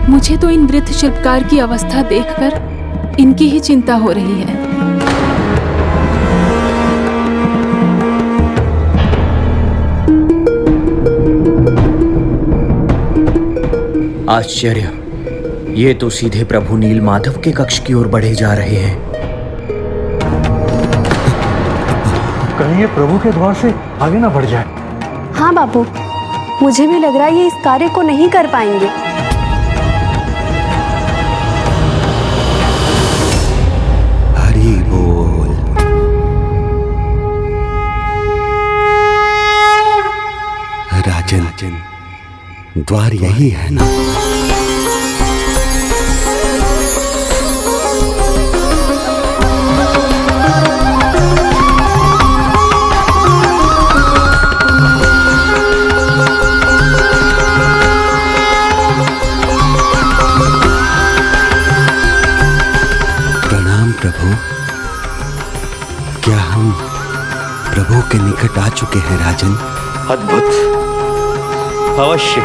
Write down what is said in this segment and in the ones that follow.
मुझे तो इन वृद्ध शिल्पकार की अवस्था देखकर इनकी ही चिंता हो रही है। आश्चर्य, ये तो सीधे प्रभु नील माधव के कक्ष की ओर बढ़े जा रहे हैं। कहीं ये प्रभु के द्वार से आगे ना बढ़ जाए। हाँ बापू, मुझे भी लग रहा है ये इस कार्य को नहीं कर पाएंगे। हरि बोल। राजन, द्वार यही है ना? प्रणाम प्रभु। क्या हम प्रभु के निकट आ चुके हैं राजन? अद्भुत, अवश्य।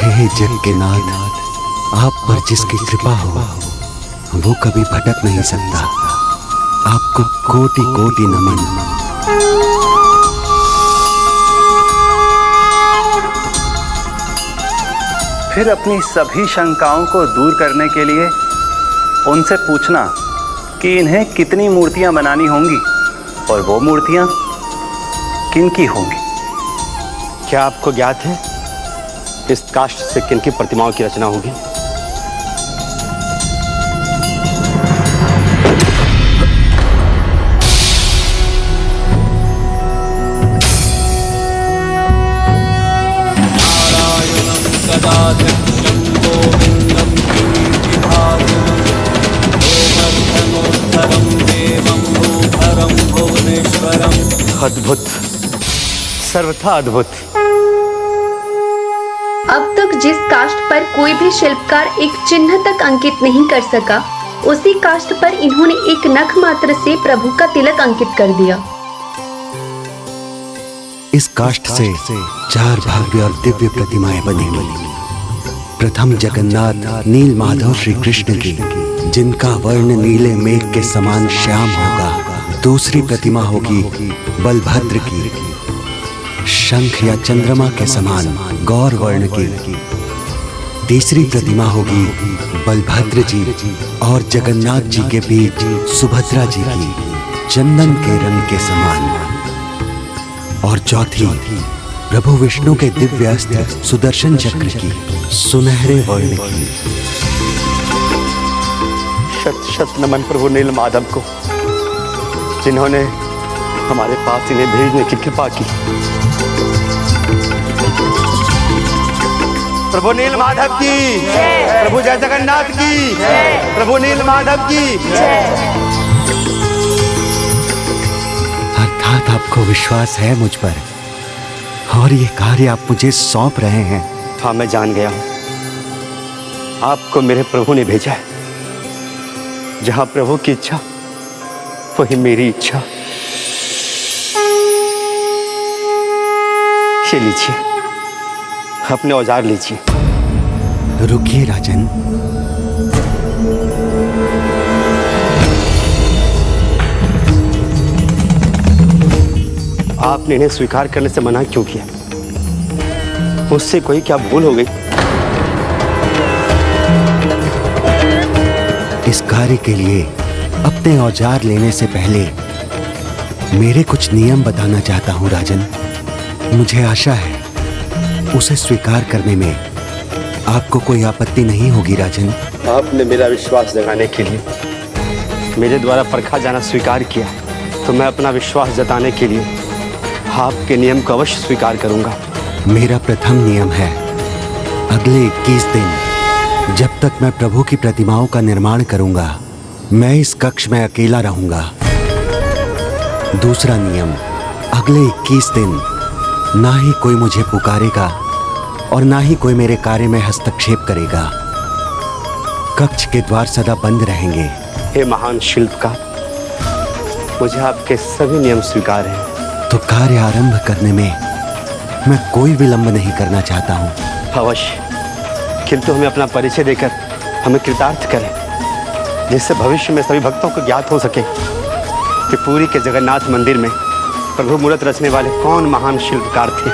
हे जग के नाथ, आप पर जिसकी कृपा हो वो कभी भटक नहीं सकता। आपको कोटि कोटि नमन। फिर अपनी सभी शंकाओं को दूर करने के लिए उनसे पूछना कि इन्हें कितनी मूर्तियां बनानी होंगी और वो मूर्तियां किनकी होंगी। क्या आपको ज्ञात है इस काष्ठ से किन की प्रतिमाओं की रचना होगी? अद्भुत, सर्वथा अद्भुत। अब तक जिस काष्ठ पर कोई भी शिल्पकार एक चिन्ह तक अंकित नहीं कर सका, उसी काष्ठ पर इन्होंने एक नख मात्र से प्रभु का तिलक अंकित कर दिया। इस काष्ठ से 4 भव्य और दिव्य प्रतिमाएं बनेंगी। प्रथम जगन्नाथ नील माधव श्री कृष्ण की, जिनका वर्ण नीले मेघ के समान श्याम होगा। दूसरी प्रतिमा होगी बलभद्र की, शंख या चंद्रमा के समान गौर वर्ण की। तीसरी प्रतिमा होगी बलभद्र जी और जगन्नाथ जी के बीच सुभद्रा जी की, चंदन के रंग के समान। और चौथी प्रभु विष्णु के दिव्य अस्त्र सुदर्शन चक्र की, सुनहरे वर्ण की। शत शत नमन प्रभु नील माधव को, जिन्होंने हमारे पास इन्हें भेजने की कृपा की। प्रभु नील माधव की, प्रभु जय जगन्नाथ की, प्रभु नील माधव की। अर्थात आपको विश्वास है मुझ पर और ये कार्य आप मुझे सौंप रहे हैं। हाँ, मैं जान गया हूं, आपको मेरे प्रभु ने भेजा है। जहां प्रभु की इच्छा वही मेरी इच्छा। ये लीजिए, अपने औजार लीजिए। रुकिए राजन, आपने इन्हें स्वीकार करने से मना क्यों किया? मुझसे कोई क्या भूल हो गई? इस कार्य के लिए अपने औजार लेने से पहले मेरे कुछ नियम बताना चाहता हूं राजन। मुझे आशा है उसे स्वीकार करने में आपको कोई आपत्ति नहीं होगी राजन। आपने मेरा विश्वास जगाने के लिए मेरे द्वारा परखा जाना स्वीकार किया, तो मैं अपना विश्वास जताने के लिए आपके नियम को अवश्य स्वीकार करूंगा। मेरा प्रथम नियम है, अगले 21 दिन जब तक मैं प्रभु की प्रतिमाओं का निर्माण करूंगा, मैं इस कक्ष में अकेला रहूंगा। दूसरा नियम, अगले 21 दिन ना ही कोई मुझे पुकारेगा और ना ही कोई मेरे कार्य में हस्तक्षेप करेगा। कक्ष के द्वार सदा बंद रहेंगे। हे महान शिल्पकार, मुझे आपके सभी नियम स्वीकार हैं। तो कार्य आरंभ करने में मैं कोई विलंब नहीं करना चाहता हूँ। अवश्य, किंतु हमें अपना परिचय देकर हमें कृतार्थ करें, जिससे भविष्य में सभी भक्तों को ज्ञात हो सके कि पुरी के जगन्नाथ मंदिर में प्रभु मूर्त रचने वाले कौन महान शिल्पकार थे।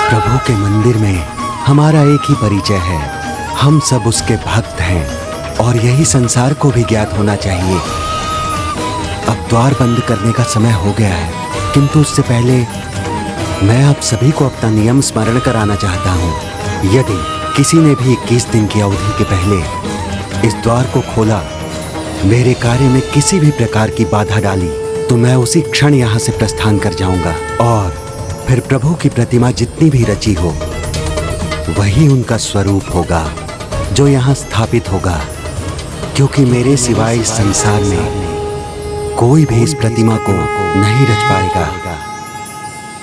प्रभु के मंदिर में हमारा एक ही परिचय है, हम सब उसके भक्त हैं और यही संसार को भी ज्ञात होना चाहिए। अब द्वार बंद करने का समय हो गया है, किंतु उससे पहले मैं आप सभी को अपना नियम स्मरण कराना चाहता हूँ। यदि किसी ने भी 21 दिन की अवधि के पहले इस द्वार को खोला, मेरे कार्य में किसी भी प्रकार की बाधा डाली, तो मैं उसी क्षण यहाँ से प्रस्थान कर जाऊंगा और फिर प्रभु की प्रतिमा जितनी भी रची हो वही उनका स्वरूप होगा जो यहाँ स्थापित होगा, क्योंकि मेरे सिवाय इस संसार में कोई भी इस प्रतिमा को नहीं रच पाएगा,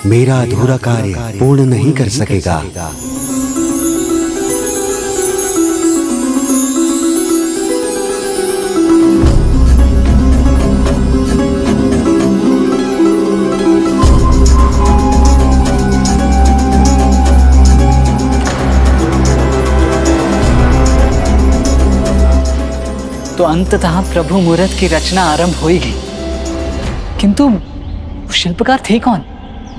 मेरा अधूरा कार्य पूर्ण नहीं कर सकेगा। तो अंततः प्रभु मूर्त की रचना आरंभ होगी, किंतु शिल्पकार थे कौन?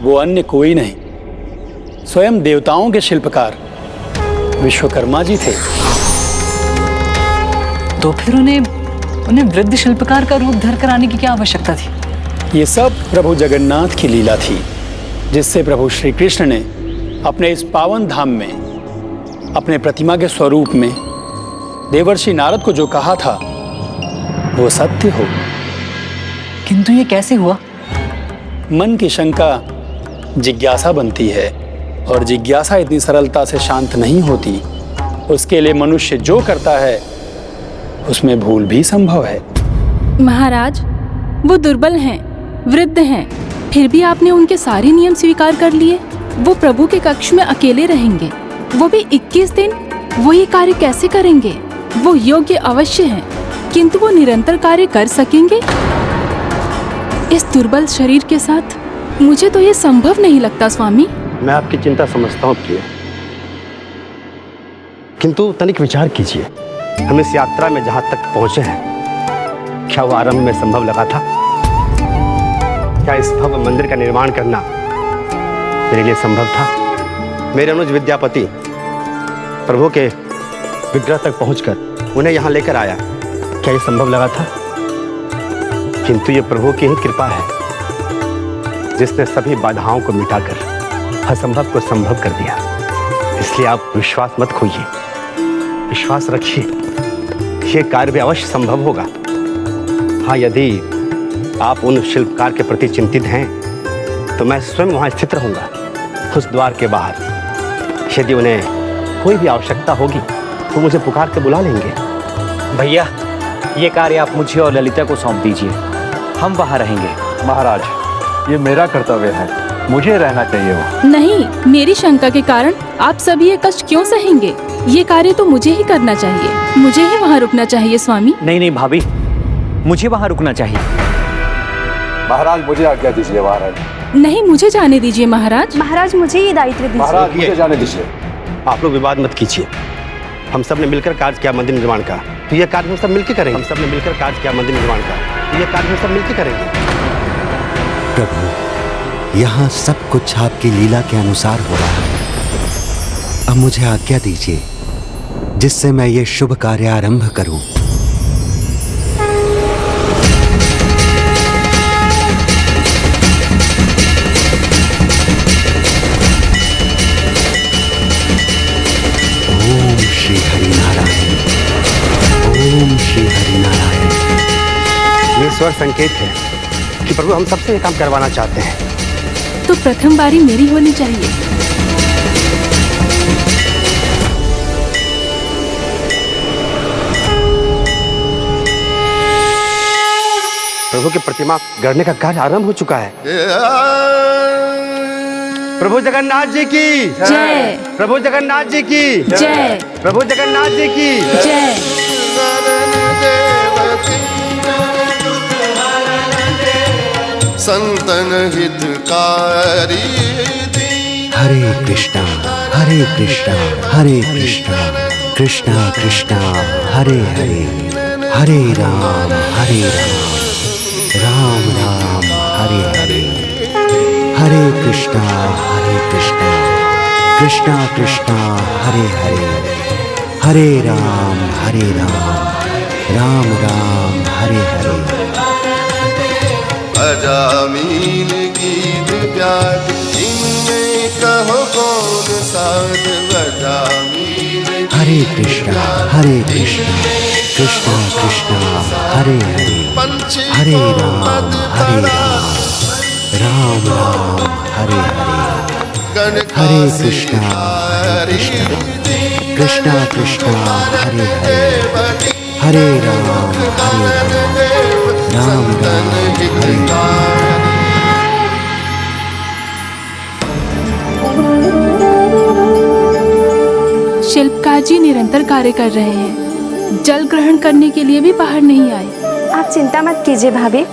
वो अन्य कोई नहीं, स्वयं देवताओं के शिल्पकार विश्वकर्मा जी थे। तो फिर उन्हें वृद्ध शिल्पकार का रूप धरकर आने की क्या आवश्यकता थी? ये सब प्रभु जगन्नाथ की लीला थी, जिससे प्रभु श्री कृष्ण ने अपने इस पावन धाम में अपने प्रतिमा के स्वरूप में देवर्षि नारद को जो कहा था वो सत्य हो। किंतु ये कैसे हुआ? मन की शंका जिज्ञासा बनती है, और जिज्ञासा इतनी सरलता से शांत नहीं होती। उसके लिए मनुष्य जो करता है उसमें भूल भी संभव है। महाराज, वो दुर्बल हैं, वृद्ध हैं, फिर भी आपने उनके सारे नियम स्वीकार कर लिए। वो प्रभु के कक्ष में अकेले रहेंगे, वो भी 21 दिन। वो ये कार्य कैसे करेंगे? वो योग्य अवश्य हैं, किंतु वो निरंतर कार्य कर सकेंगे इस दुर्बल शरीर के साथ? मुझे तो ये संभव नहीं लगता स्वामी। मैं आपकी चिंता समझता हूँ प्रिय, किंतु तनिक विचार कीजिए, हम इस यात्रा में जहाँ तक पहुँचे हैं, क्या वो आरंभ में संभव लगा था? क्या इस भव्य मंदिर का निर्माण करना मेरे लिए संभव था? मेरे अनुज विद्यापति प्रभु के विग्रह तक पहुंचकर उन्हें यहाँ लेकर आया, क्या ये संभव लगा था? किंतु ये प्रभु की ही कृपा है, जिसने सभी बाधाओं को मिटाकर असंभव को संभव कर दिया। इसलिए आप विश्वास मत खोइए, विश्वास रखिए, ये कार्य भी अवश्य संभव होगा। हाँ, यदि आप उन शिल्पकार के प्रति चिंतित हैं तो मैं स्वयं वहाँ स्थित रहूँगा, उस द्वार के बाहर। यदि उन्हें कोई भी आवश्यकता होगी तो मुझे पुकार के बुला लेंगे। भैया, ये कार्य आप मुझे और ललिता को सौंप दीजिए, हम वहाँ रहेंगे। महाराज, ये मेरा कर्तव्य है, मुझे रहना चाहिए वहाँ। नहीं, मेरी शंका के कारण आप सभी ये कष्ट क्यों सहेंगे? ये कार्य तो मुझे ही करना चाहिए, मुझे ही वहाँ रुकना चाहिए स्वामी। नहीं भाभी, मुझे वहाँ रुकना चाहिए। महाराज, मुझे आज्ञा दीजिए। महाराज नहीं, मुझे जाने दीजिए महाराज। महाराज, मुझे ये दायित्व दीजिए। महाराज, मुझे जाने दीजिए। आप लोग विवाद मत कीजिए, हम सब ने मिलकर कार्य किया मंदिर निर्माण का, तो यह कार्य हम सब मिलकर करेंगे। हम सब ने मिलकर कार्य किया मंदिर निर्माण का, तो यह कार्य हम सब मिलकर करेंगे। प्रभु, यहाँ सब कुछ आपकी लीला के अनुसार हो रहा है। अब मुझे आज्ञा दीजिए, जिससे मैं ये शुभ कार्य आरंभ करूं। ओम श्री हरि नारायण, ओम श्री हरि नारायण। ये स्वर संकेत है कि प्रभु हम सबसे ये काम करवाना चाहते हैं। तो प्रथम बारी मेरी होनी चाहिए। प्रभु की प्रतिमा गढ़ने का कार्य आरंभ हो चुका है। प्रभु प्रभु जगन्नाथ जी की जय। प्रभु जगन्नाथ जी की जय। प्रभु जगन्नाथ जी की जय। संतन हितकारी हरे कृष्णा हरे कृष्णा हरे कृष्णा कृष्णा कृष्णा हरे हरे हरे राम राम राम हरे हरे हरे कृष्णा कृष्णा कृष्णा हरे हरे हरे राम राम राम हरे हरे अजामिल गीत व्याज इनमें कहो कौन साध अजामिल हरे कृष्णा कृष्णा कृष्णा हरे हरे हरे राम राम राम हरे हरे हरे कृष्णा कृष्णा कृष्णा हरे हरे हरे राम राम राम हरे हरे। शिल्पकार जी निरंतर कार्य कर रहे हैं, जल ग्रहण करने के लिए भी बाहर नहीं आए। आप चिंता मत कीजिए भाभी,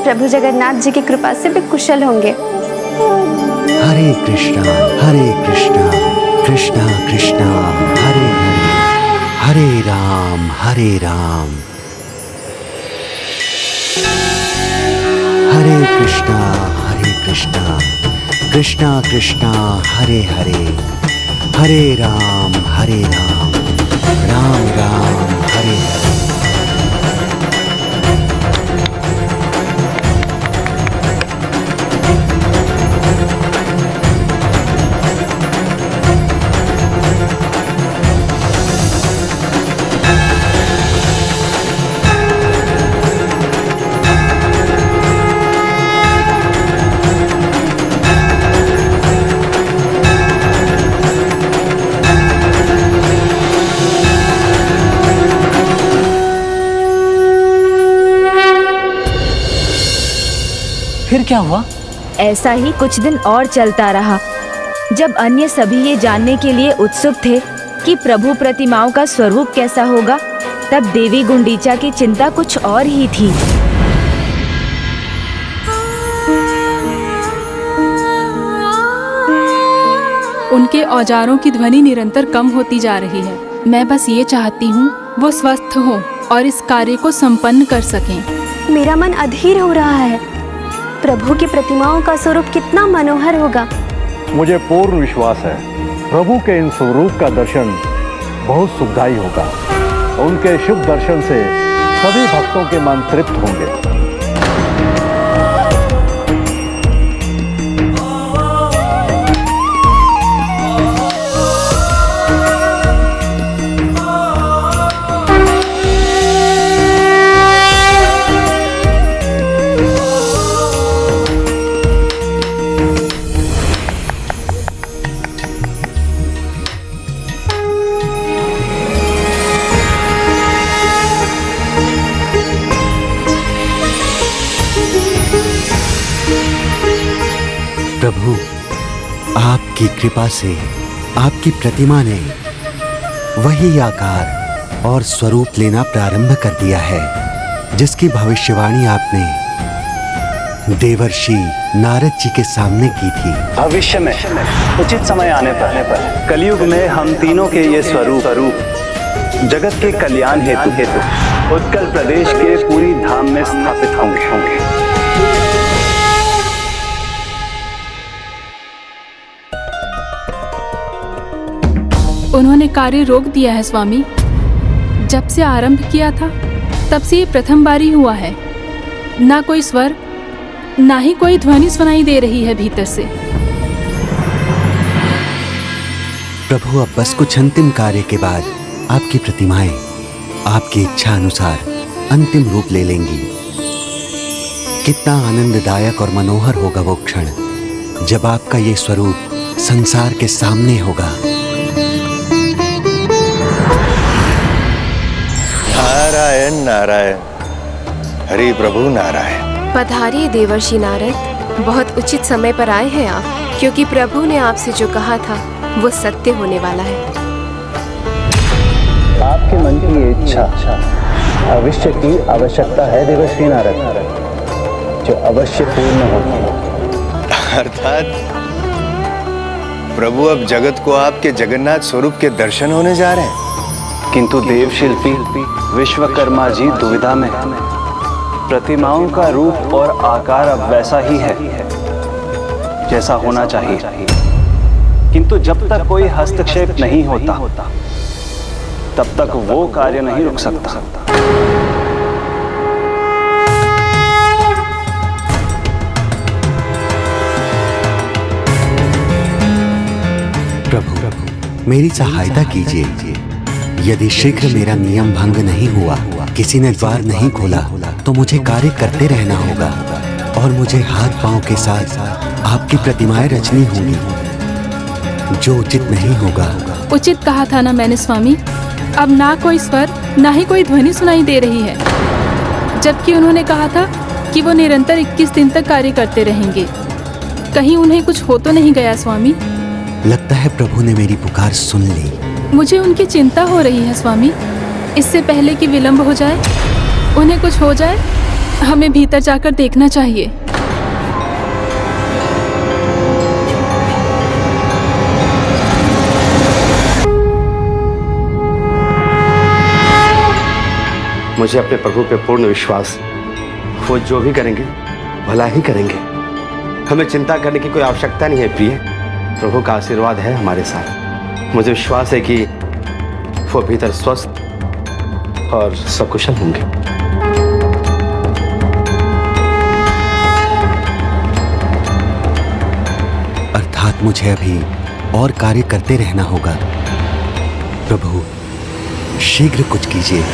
प्रभु जगन्नाथ जी की कृपा से वे कुशल होंगे। हरे कृष्णा कृष्णा कृष्णा हरे हरे हरे राम हरे कृष्णा कृष्णा कृष्णा हरे हरे हरे राम राम राम हरे हरे। फिर क्या हुआ? ऐसा ही कुछ दिन और चलता रहा। जब अन्य सभी ये जानने के लिए उत्सुक थे कि प्रभु प्रतिमाओं का स्वरूप कैसा होगा, तब देवी गुंडीचा की चिंता कुछ और ही थी। उनके औजारों की ध्वनि निरंतर कम होती जा रही है। मैं बस ये चाहती हूँ वो स्वस्थ हो और इस कार्य को संपन्न कर सकें। मेरा मन अधीर हो रहा है। प्रभु की प्रतिमाओं का स्वरूप कितना मनोहर होगा। मुझे पूर्ण विश्वास है प्रभु के इन स्वरूप का दर्शन बहुत सुखदायी होगा। उनके शुभ दर्शन से सभी भक्तों के मन तृप्त होंगे। प्रभु, आपकी कृपा से आपकी प्रतिमा ने वही आकार और स्वरूप लेना प्रारंभ कर दिया है जिसकी भविष्यवाणी आपने देवर्षि नारद जी के सामने की थी। भविष्य में उचित समय आने पर कलयुग में हम तीनों के ये स्वरूप जगत के कल्याण हेतु उत्कल प्रदेश के पूरी धाम में स्थापित होंगे। उन्होंने कार्य रोक दिया है स्वामी। जब से आरंभ किया था तब से ये प्रथम बारी हुआ है। ना कोई स्वर, ना ही कोई ध्वनि सुनाई दे रही है भीतर से। प्रभु, अब बस कुछ अंतिम कार्य के बाद आपकी प्रतिमाएं आपकी इच्छा अनुसार अंतिम रूप ले लेंगी। कितना आनंददायक और मनोहर होगा वो क्षण जब आपका ये स्वरूप संसार के सामने होगा। नारायण नारायण, हरि प्रभु नारायण। पधारिए देवर्षि नारद, बहुत उचित समय पर आए हैं आप। क्योंकि प्रभु ने आपसे जो कहा था वो सत्य होने वाला है। आपके मन की ये इच्छा भविष्य की आवश्यकता है देवर्षि नारद, जो अवश्य पूर्ण होगी। अर्थात प्रभु अब जगत को आपके जगन्नाथ स्वरूप के दर्शन होने जा रहे हैं। किंतु देवशिल्पी विश्वकर्मा जी दुविधा में हैं। प्रतिमाओं का रूप और आकार अब वैसा ही है जैसा होना चाहिए, किंतु जब तक कोई हस्तक्षेप नहीं होता तब तक वो कार्य नहीं रुक सकता। प्रभु मेरी सहायता कीजिए। यदि शीघ्र मेरा नियम भंग नहीं हुआ, किसी ने द्वार नहीं खोला, तो मुझे कार्य करते रहना होगा और मुझे हाथ पांव के साथ आपकी प्रतिमाएं रचनी होंगी। जो उचित नहीं होगा। उचित कहा था ना मैंने स्वामी। अब ना कोई स्वर ना ही कोई ध्वनि सुनाई दे रही है, जबकि उन्होंने कहा था कि वो निरंतर 21 दिन तक कार्य करते रहेंगे। कहीं उन्हें कुछ हो तो नहीं गया स्वामी? लगता है प्रभु ने मेरी पुकार सुन ली। मुझे उनकी चिंता हो रही है स्वामी। इससे पहले कि विलंब हो जाए, उन्हें कुछ हो जाए, हमें भीतर जाकर देखना चाहिए। मुझे अपने प्रभु पे पूर्ण विश्वास, वो जो भी करेंगे भला ही करेंगे। हमें चिंता करने की कोई आवश्यकता नहीं है प्रिय। प्रभु का आशीर्वाद है हमारे साथ। मुझे विश्वास है कि वो भीतर स्वस्थ और सकुशल होंगे। अर्थात मुझे अभी और कार्य करते रहना होगा। प्रभु शीघ्र कुछ कीजिए।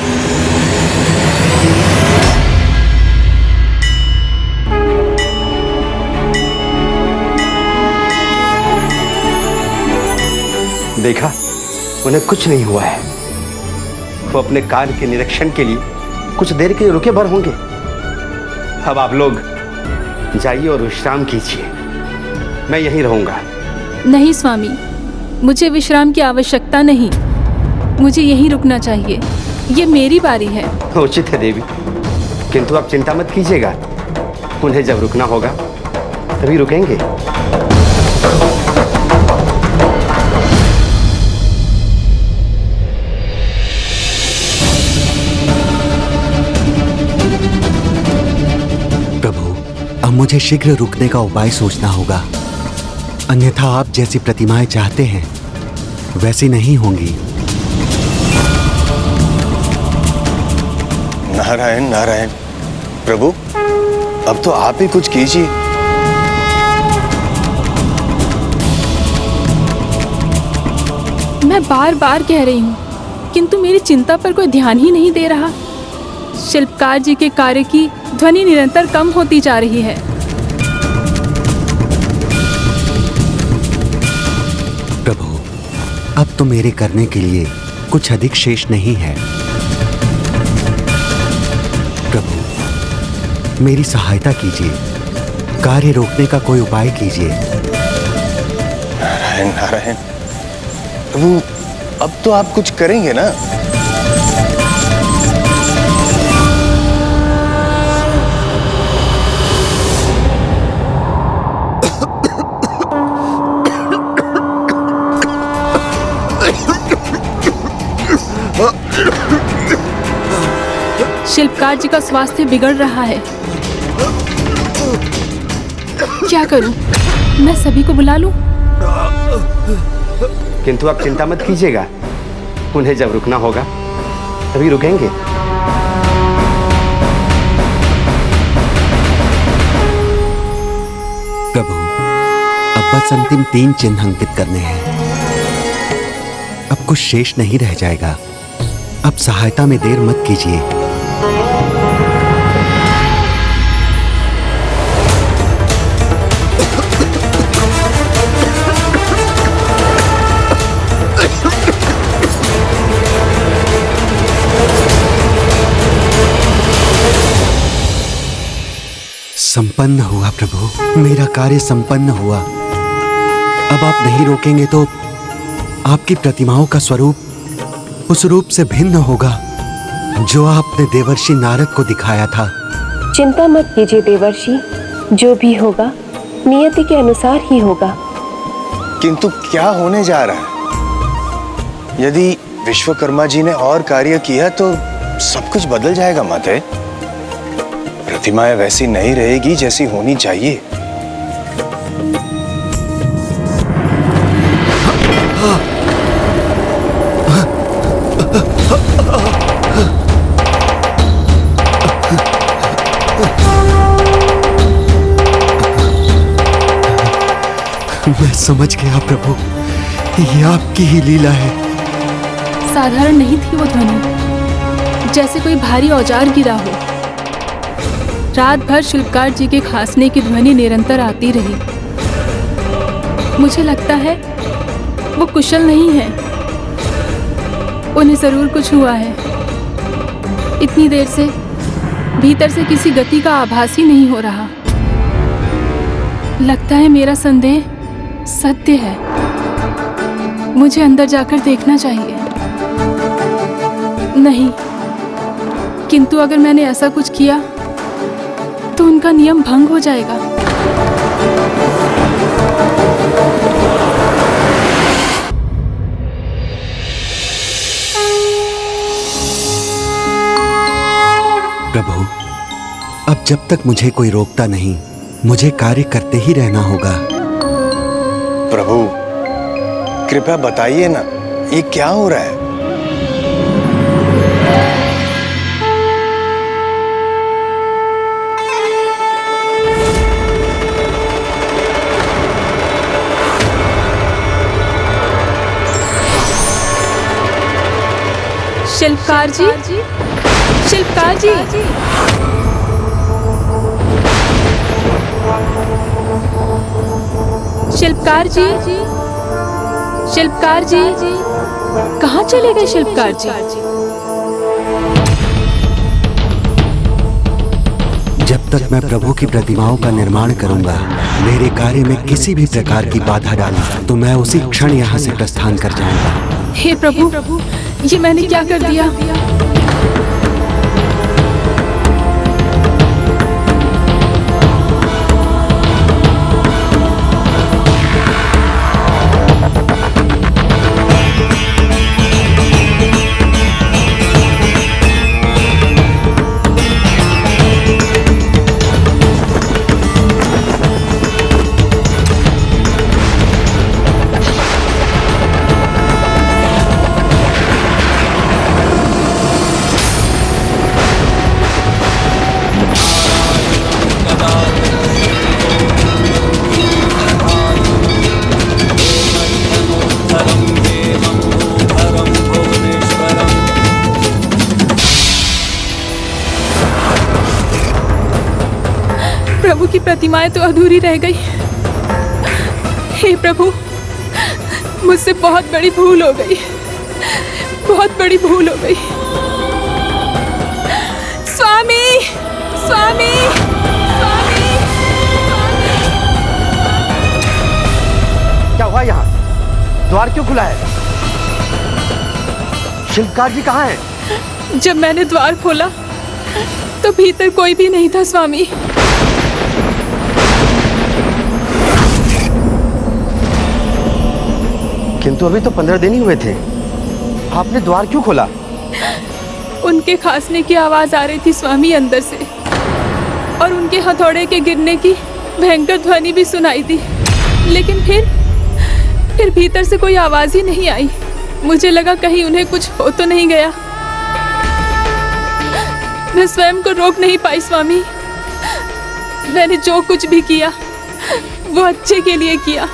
देखा, उन्हें कुछ नहीं हुआ है। वो अपने कार्य के निरीक्षण के लिए कुछ देर के लिए रुके भर होंगे। अब आप लोग जाइए और विश्राम कीजिए। मैं यहीं रहूंगा। नहीं स्वामी, मुझे विश्राम की आवश्यकता नहीं। मुझे यहीं रुकना चाहिए। ये मेरी बारी है। उचित है देवी, किंतु आप चिंता मत कीजिएगा। उन्हें जब रुकना होगा तभी रुकेंगे। प्रभु अब मुझे शीघ्र रुकने का उपाय सोचना होगा, अन्यथा आप जैसी प्रतिमाएं चाहते हैं वैसी नहीं होंगी। नारायण नारायण। प्रभु अब तो आप ही कुछ कीजिए। मैं बार बार कह रही हूँ, किंतु मेरी चिंता पर कोई ध्यान ही नहीं दे रहा। शिल्पकार जी के कार्य की ध्वनि निरंतर कम होती जा रही है। प्रभु अब तो मेरे करने के लिए कुछ अधिक शेष नहीं है। प्रभु मेरी सहायता कीजिए, कार्य रोकने का कोई उपाय कीजिए। नारायण नारायण। प्रभु अब तो आप कुछ करेंगे ना? शिल्पकार जी का स्वास्थ्य बिगड़ रहा है। क्या करूं? मैं सभी को बुला लूं? किंतु आप चिंता मत कीजिएगा। उन्हें जब रुकना होगा तभी रुकेंगे। प्रभु अब बस अंतिम 3 चिन्ह अंकित करने हैं। अब कुछ शेष नहीं रह जाएगा। अब सहायता में देर मत कीजिए। संपन्न हुआ प्रभु, मेरा कार्य संपन्न हुआ। अब आप नहीं रोकेंगे तो आपकी प्रतिमाओं का स्वरूप उस रूप से भिन्न होगा जो आपने देवर्षि नारद को दिखाया था। चिंता मत कीजिए देवर्षि, जो भी होगा नियति के अनुसार ही होगा। किंतु क्या होने जा रहा है? यदि विश्वकर्मा जी ने और कार्य किया तो सब कुछ बदल जाएगा माते। प्रतिमाएं वैसी नहीं रहेगी जैसी होनी चाहिए। मैं समझ गया प्रभु, ये आपकी ही लीला है। साधारण नहीं थी वो ध्वनि, जैसे कोई भारी औजार गिरा हो। रात भर शिल्पकार जी के खांसने की ध्वनि निरंतर आती रही। मुझे लगता है वो कुशल नहीं है, उन्हें जरूर कुछ हुआ है। इतनी देर से भीतर से किसी गति का आभास ही नहीं हो रहा। लगता है मेरा संदेह सत्य है। मुझे अंदर जाकर देखना चाहिए। नहीं, किंतु अगर मैंने ऐसा कुछ किया तो उनका नियम भंग हो जाएगा। प्रभु, अब जब तक मुझे कोई रोकता नहीं, मुझे कार्य करते ही रहना होगा। प्रभु कृपया बताइए ना, ये क्या हो रहा है? शिल्पकार जी, शिल्पकार जी, शिल्पकार जी, शिल्पकार जी, कहाँ चले गए शिल्पकार जी? जब तक मैं प्रभु की प्रतिमाओं का निर्माण करूंगा, मेरे कार्य में किसी भी प्रकार की बाधा डाली तो मैं उसी क्षण यहाँ से प्रस्थान कर जाऊंगा। हे प्रभु, ये मैंने क्या कर दिया? प्रभु की प्रतिमाएं तो अधूरी रह गई। हे प्रभु, मुझसे बहुत बड़ी भूल हो गई, बहुत बड़ी भूल हो गई। स्वामी, स्वामी, स्वामी, क्या हुआ यहाँ? द्वार क्यों खुला है? शिल्पकार जी कहाँ हैं? जब मैंने द्वार खोला तो भीतर कोई भी नहीं था स्वामी। किंतु अभी तो 15 दिन ही हुए थे, आपने द्वार क्यों खोला? उनके खांसने की आवाज आ रही थी स्वामी अंदर से, और उनके हथौड़े के गिरने की भयंकर ध्वनि भी सुनाई दी। लेकिन फिर भीतर से कोई आवाज ही नहीं आई। मुझे लगा कहीं उन्हें कुछ हो तो नहीं गया। मैं स्वयं को रोक नहीं पाई स्वामी। मैंने जो कुछ भी किया वो अच्छे के लिए किया,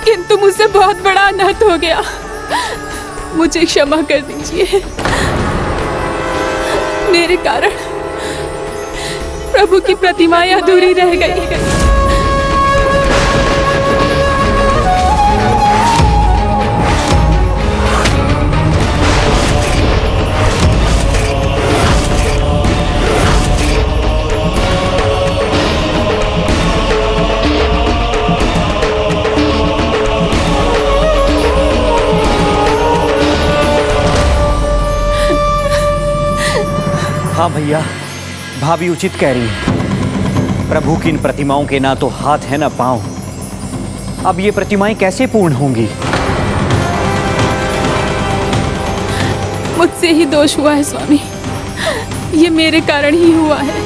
किंतु मुझसे बहुत बड़ा अनर्थ हो गया। मुझे क्षमा कर दीजिए। मेरे कारण प्रभु की प्रतिमाएं अधूरी रह गई। हाँ भैया, भाभी उचित कह रही है। प्रभु की इन प्रतिमाओं के ना तो हाथ है ना पांव। अब ये प्रतिमाएं कैसे पूर्ण होंगी? मुझसे ही दोष हुआ है स्वामी, ये मेरे कारण ही हुआ है।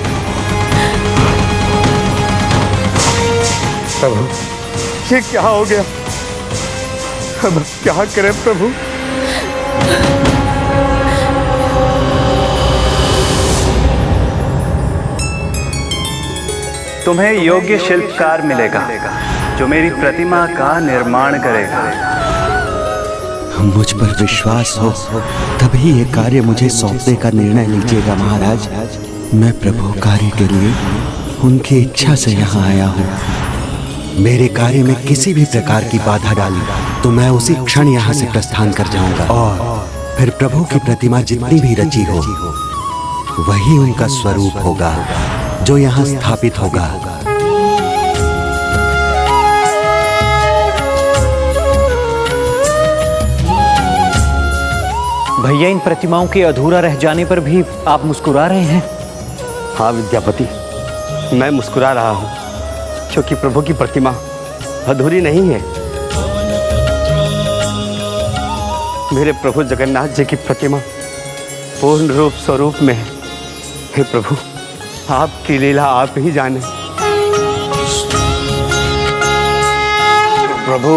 प्रभु, ये क्या हो गया? अब क्या करें प्रभु? तुम्हें योग्य शिल्पकार मिलेगा जो मेरी प्रतिमा का निर्माण करेगा। मुझ पर विश्वास हो तभी ये कार्य मुझे सौंपने का निर्णय लीजिएगा महाराज। मैं प्रभु कार्य के लिए उनकी इच्छा से यहाँ आया हूँ। मेरे कार्य में किसी भी प्रकार की बाधा डाली तो मैं उसी क्षण यहाँ से प्रस्थान कर जाऊंगा और फिर प्रभु की प्रतिमा जितनी भी रची हो वही उनका स्वरूप होगा जो यहाँ स्थापित होगा। भैया, इन प्रतिमाओं के अधूरा रह जाने पर भी आप मुस्कुरा रहे हैं? हाँ विद्यापति, मैं मुस्कुरा रहा हूँ क्योंकि प्रभु की प्रतिमा अधूरी नहीं है। मेरे प्रभु जगन्नाथ जी की प्रतिमा पूर्ण रूप स्वरूप में है। हे प्रभु, आपकी लीला आप ही जाने। प्रभु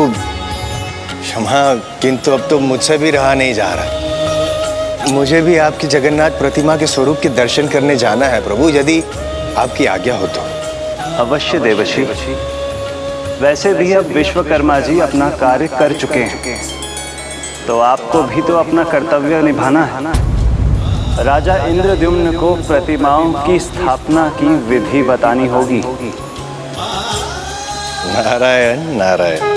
क्षमा, किंतु अब तो मुझसे भी रहा नहीं जा रहा। मुझे भी आपकी जगन्नाथ प्रतिमा के स्वरूप के दर्शन करने जाना है प्रभु, यदि आपकी आज्ञा हो तो। अवश्य देवर्षि। वैसे भी अब विश्वकर्मा जी अपना कार्य कर चुके हैं, तो आपको भी तो अपना कर्तव्य निभाना है। राजा इंद्रद्युम्न को प्रतिमाओं की स्थापना की विधि बतानी होगी। नारायण नारायण।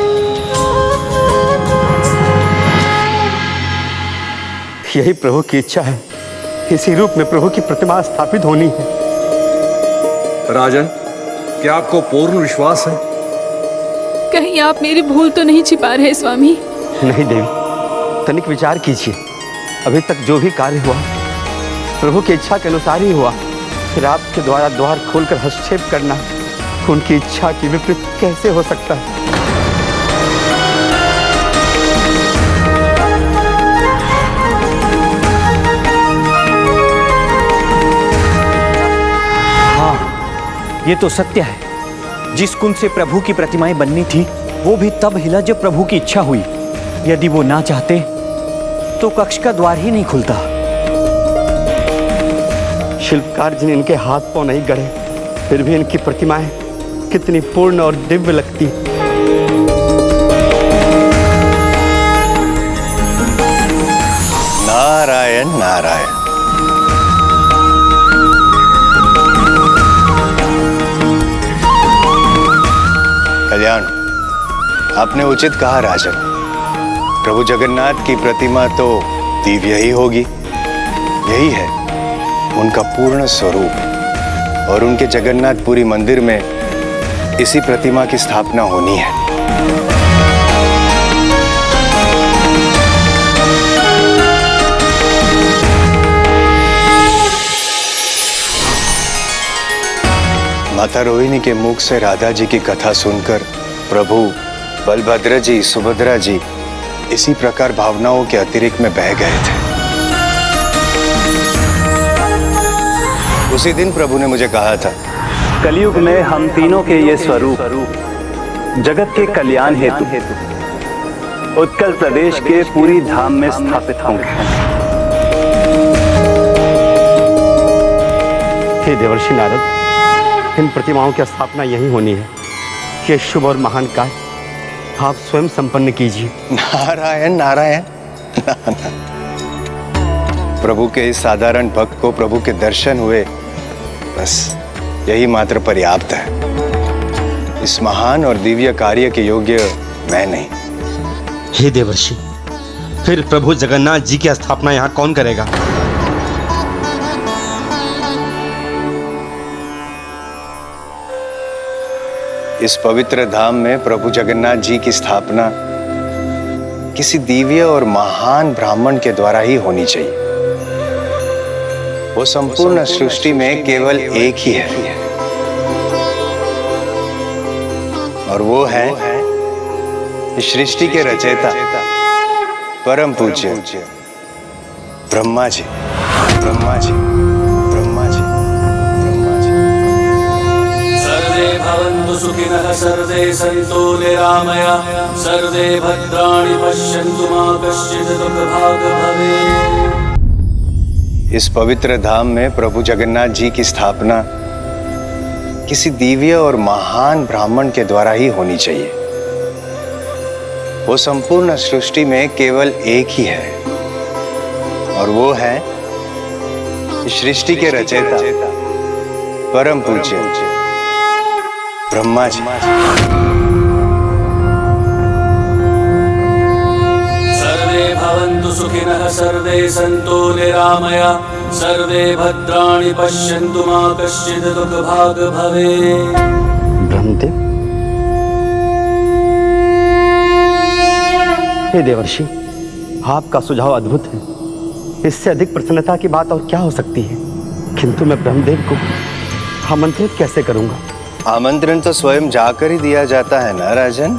यही प्रभु की इच्छा है, इसी रूप में प्रभु की प्रतिमा स्थापित होनी है। राजन, क्या आपको पूर्ण विश्वास है? कहीं आप मेरी भूल तो नहीं छिपा रहे स्वामी? नहीं देवी, तनिक विचार कीजिए। अभी तक जो भी कार्य हुआ प्रभु की इच्छा के अनुसार ही हुआ। फिर आपके द्वारा द्वार खोलकर हस्तक्षेप करना उनकी इच्छा के विपरीत कैसे हो सकता है? हाँ, ये तो सत्य है। जिस कुंड से प्रभु की प्रतिमाएं बननी थी वो भी तब हिला जब प्रभु की इच्छा हुई। यदि वो ना चाहते तो कक्ष का द्वार ही नहीं खुलता। शिल्पकार जिन इनके हाथ पांव नहीं गढ़े, फिर भी इनकी प्रतिमाएं कितनी पूर्ण और दिव्य लगती। नारायण नारायण। कल्याण, आपने उचित कहा राजन। प्रभु जगन्नाथ की प्रतिमा तो दिव्य ही होगी। यही है उनका पूर्ण स्वरूप और उनके जगन्नाथपुरी मंदिर में इसी प्रतिमा की स्थापना होनी है। माता रोहिणी के मुख से राधा जी की कथा सुनकर प्रभु बलभद्र जी, सुभद्रा जी इसी प्रकार भावनाओं के अतिरिक्त में बह गए थे। उसी दिन प्रभु ने मुझे कहा था, कलयुग में हम तीनों के ये स्वरूप जगत के कल्याण हेतु उत्कल प्रदेश के पूरी धाम में स्थापित होंगे। हे देवर्षि नारद, इन प्रतिमाओं की स्थापना यही होनी है। ये शुभ और महान कार्य आप स्वयं संपन्न कीजिए। नारायण नारायण। प्रभु के इस साधारण भक्त को प्रभु के दर्शन हुए, बस यही मात्र पर्याप्त है। इस महान और दिव्य कार्य के योग्य मैं नहीं। हे देवर्षि, फिर प्रभु जगन्नाथ जी की स्थापना यहाँ कौन करेगा? इस पवित्र धाम में प्रभु जगन्नाथ जी की स्थापना किसी दिव्य और महान ब्राह्मण के द्वारा ही होनी चाहिए। वो संपूर्ण सृष्टि में केवल एक ही है और वो है इस सृष्टि के रचयिता परम पूज्य ब्रह्मा जी। ब्रह्मा जी, ब्रह्मा जी, ब्रह्मा जी। सर्वे भवन्तु सुखिनः, सर्वे सन्तु निरामया, सर्वे भद्राणि पश्यन्तु मा कश्चित् दुःखभाग् भवेत्। इस पवित्र धाम में प्रभु जगन्नाथ जी की स्थापना किसी दिव्य और महान ब्राह्मण के द्वारा ही होनी चाहिए। वो संपूर्ण सृष्टि में केवल एक ही है और वो है सृष्टि के रचयिता परम पूज्य ब्रह्मा जी। सर्वे भवन्तु सुखिनः, सर्वे सन्तु निरामया, सर्वे भद्राणि पश्यन्तु मा कश्चित् दुःखभाग् भवेत्। ब्रह्मदेव, हे देवर्षि, आपका सुझाव अद्भुत है। इससे अधिक प्रसन्नता की बात और क्या हो सकती है। किंतु मैं ब्रह्मदेव को आमंत्रित कैसे करूंगा? आमंत्रण तो स्वयं जाकर ही दिया जाता है ना राजन।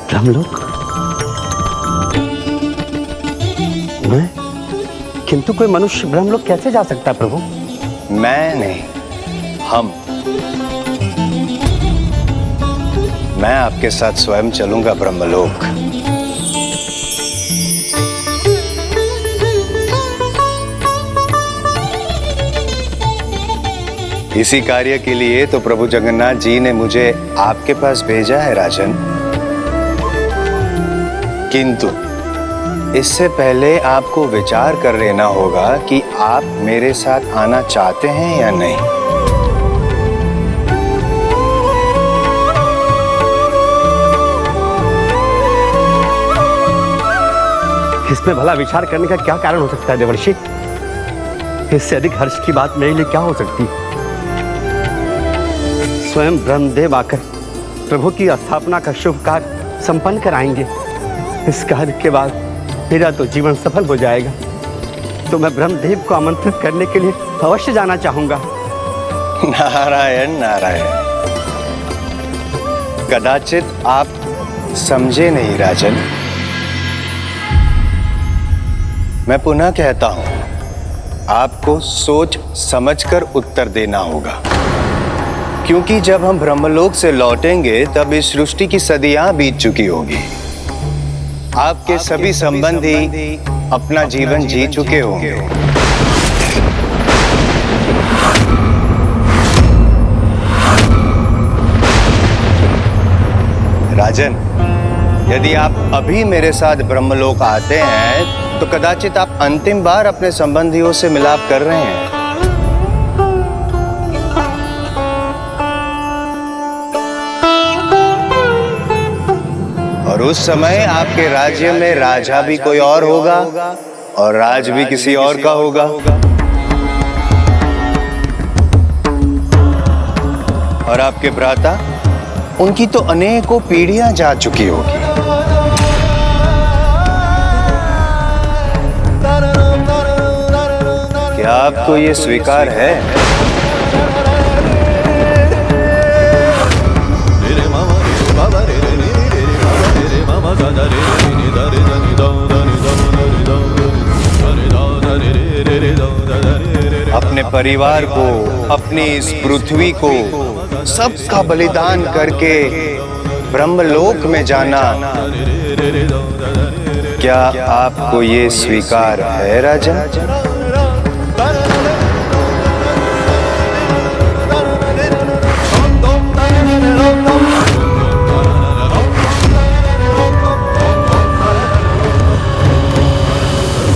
ब्रह्मलोक? मैं? किंतु कोई मनुष्य ब्रह्मलोक कैसे जा सकता है प्रभु? मैं नहीं, हम। मैं आपके साथ स्वयं चलूंगा ब्रह्मलोक। इसी कार्य के लिए तो प्रभु जगन्नाथ जी ने मुझे आपके पास भेजा है राजन। किंतु इससे पहले आपको विचार कर लेना होगा कि आप मेरे साथ आना चाहते हैं या नहीं। इसमें भला विचार करने का क्या कारण हो सकता है देवर्षि? इससे अधिक हर्ष की बात मेरे लिए क्या हो सकती? स्वयं ब्रह्मदेव आकर प्रभु की स्थापना का शुभ कार्य संपन्न कराएंगे। इस कार्य के बाद मेरा तो जीवन सफल हो जाएगा। तो मैं ब्रह्मदेव को आमंत्रित करने के लिए अवश्य जाना चाहूंगा। नारायण नारायण। कदाचित आप समझे नहीं राजन। मैं पुनः कहता हूं, आपको सोच समझकर उत्तर देना होगा, क्योंकि जब हम ब्रह्मलोक से लौटेंगे तब इस सृष्टि की सदियां बीत चुकी होगी। आपके सभी संबंधी अपना जीवन जी चुके होंगे। राजन, यदि आप अभी मेरे साथ ब्रह्मलोक आते हैं तो कदाचित आप अंतिम बार अपने संबंधियों से मिलाप कर रहे हैं। और उस समय आपके राज्य में राजा भी कोई और होगा और राज भी किसी और का होगा। और आपके भ्राता, उनकी तो अनेकों पीढ़ियां जा चुकी होगी। क्या आपको ये स्वीकार है? अपने परिवार को, अपनी इस पृथ्वी को, सबका बलिदान करके ब्रह्मलोक में जाना, क्या आपको ये स्वीकार है राजा?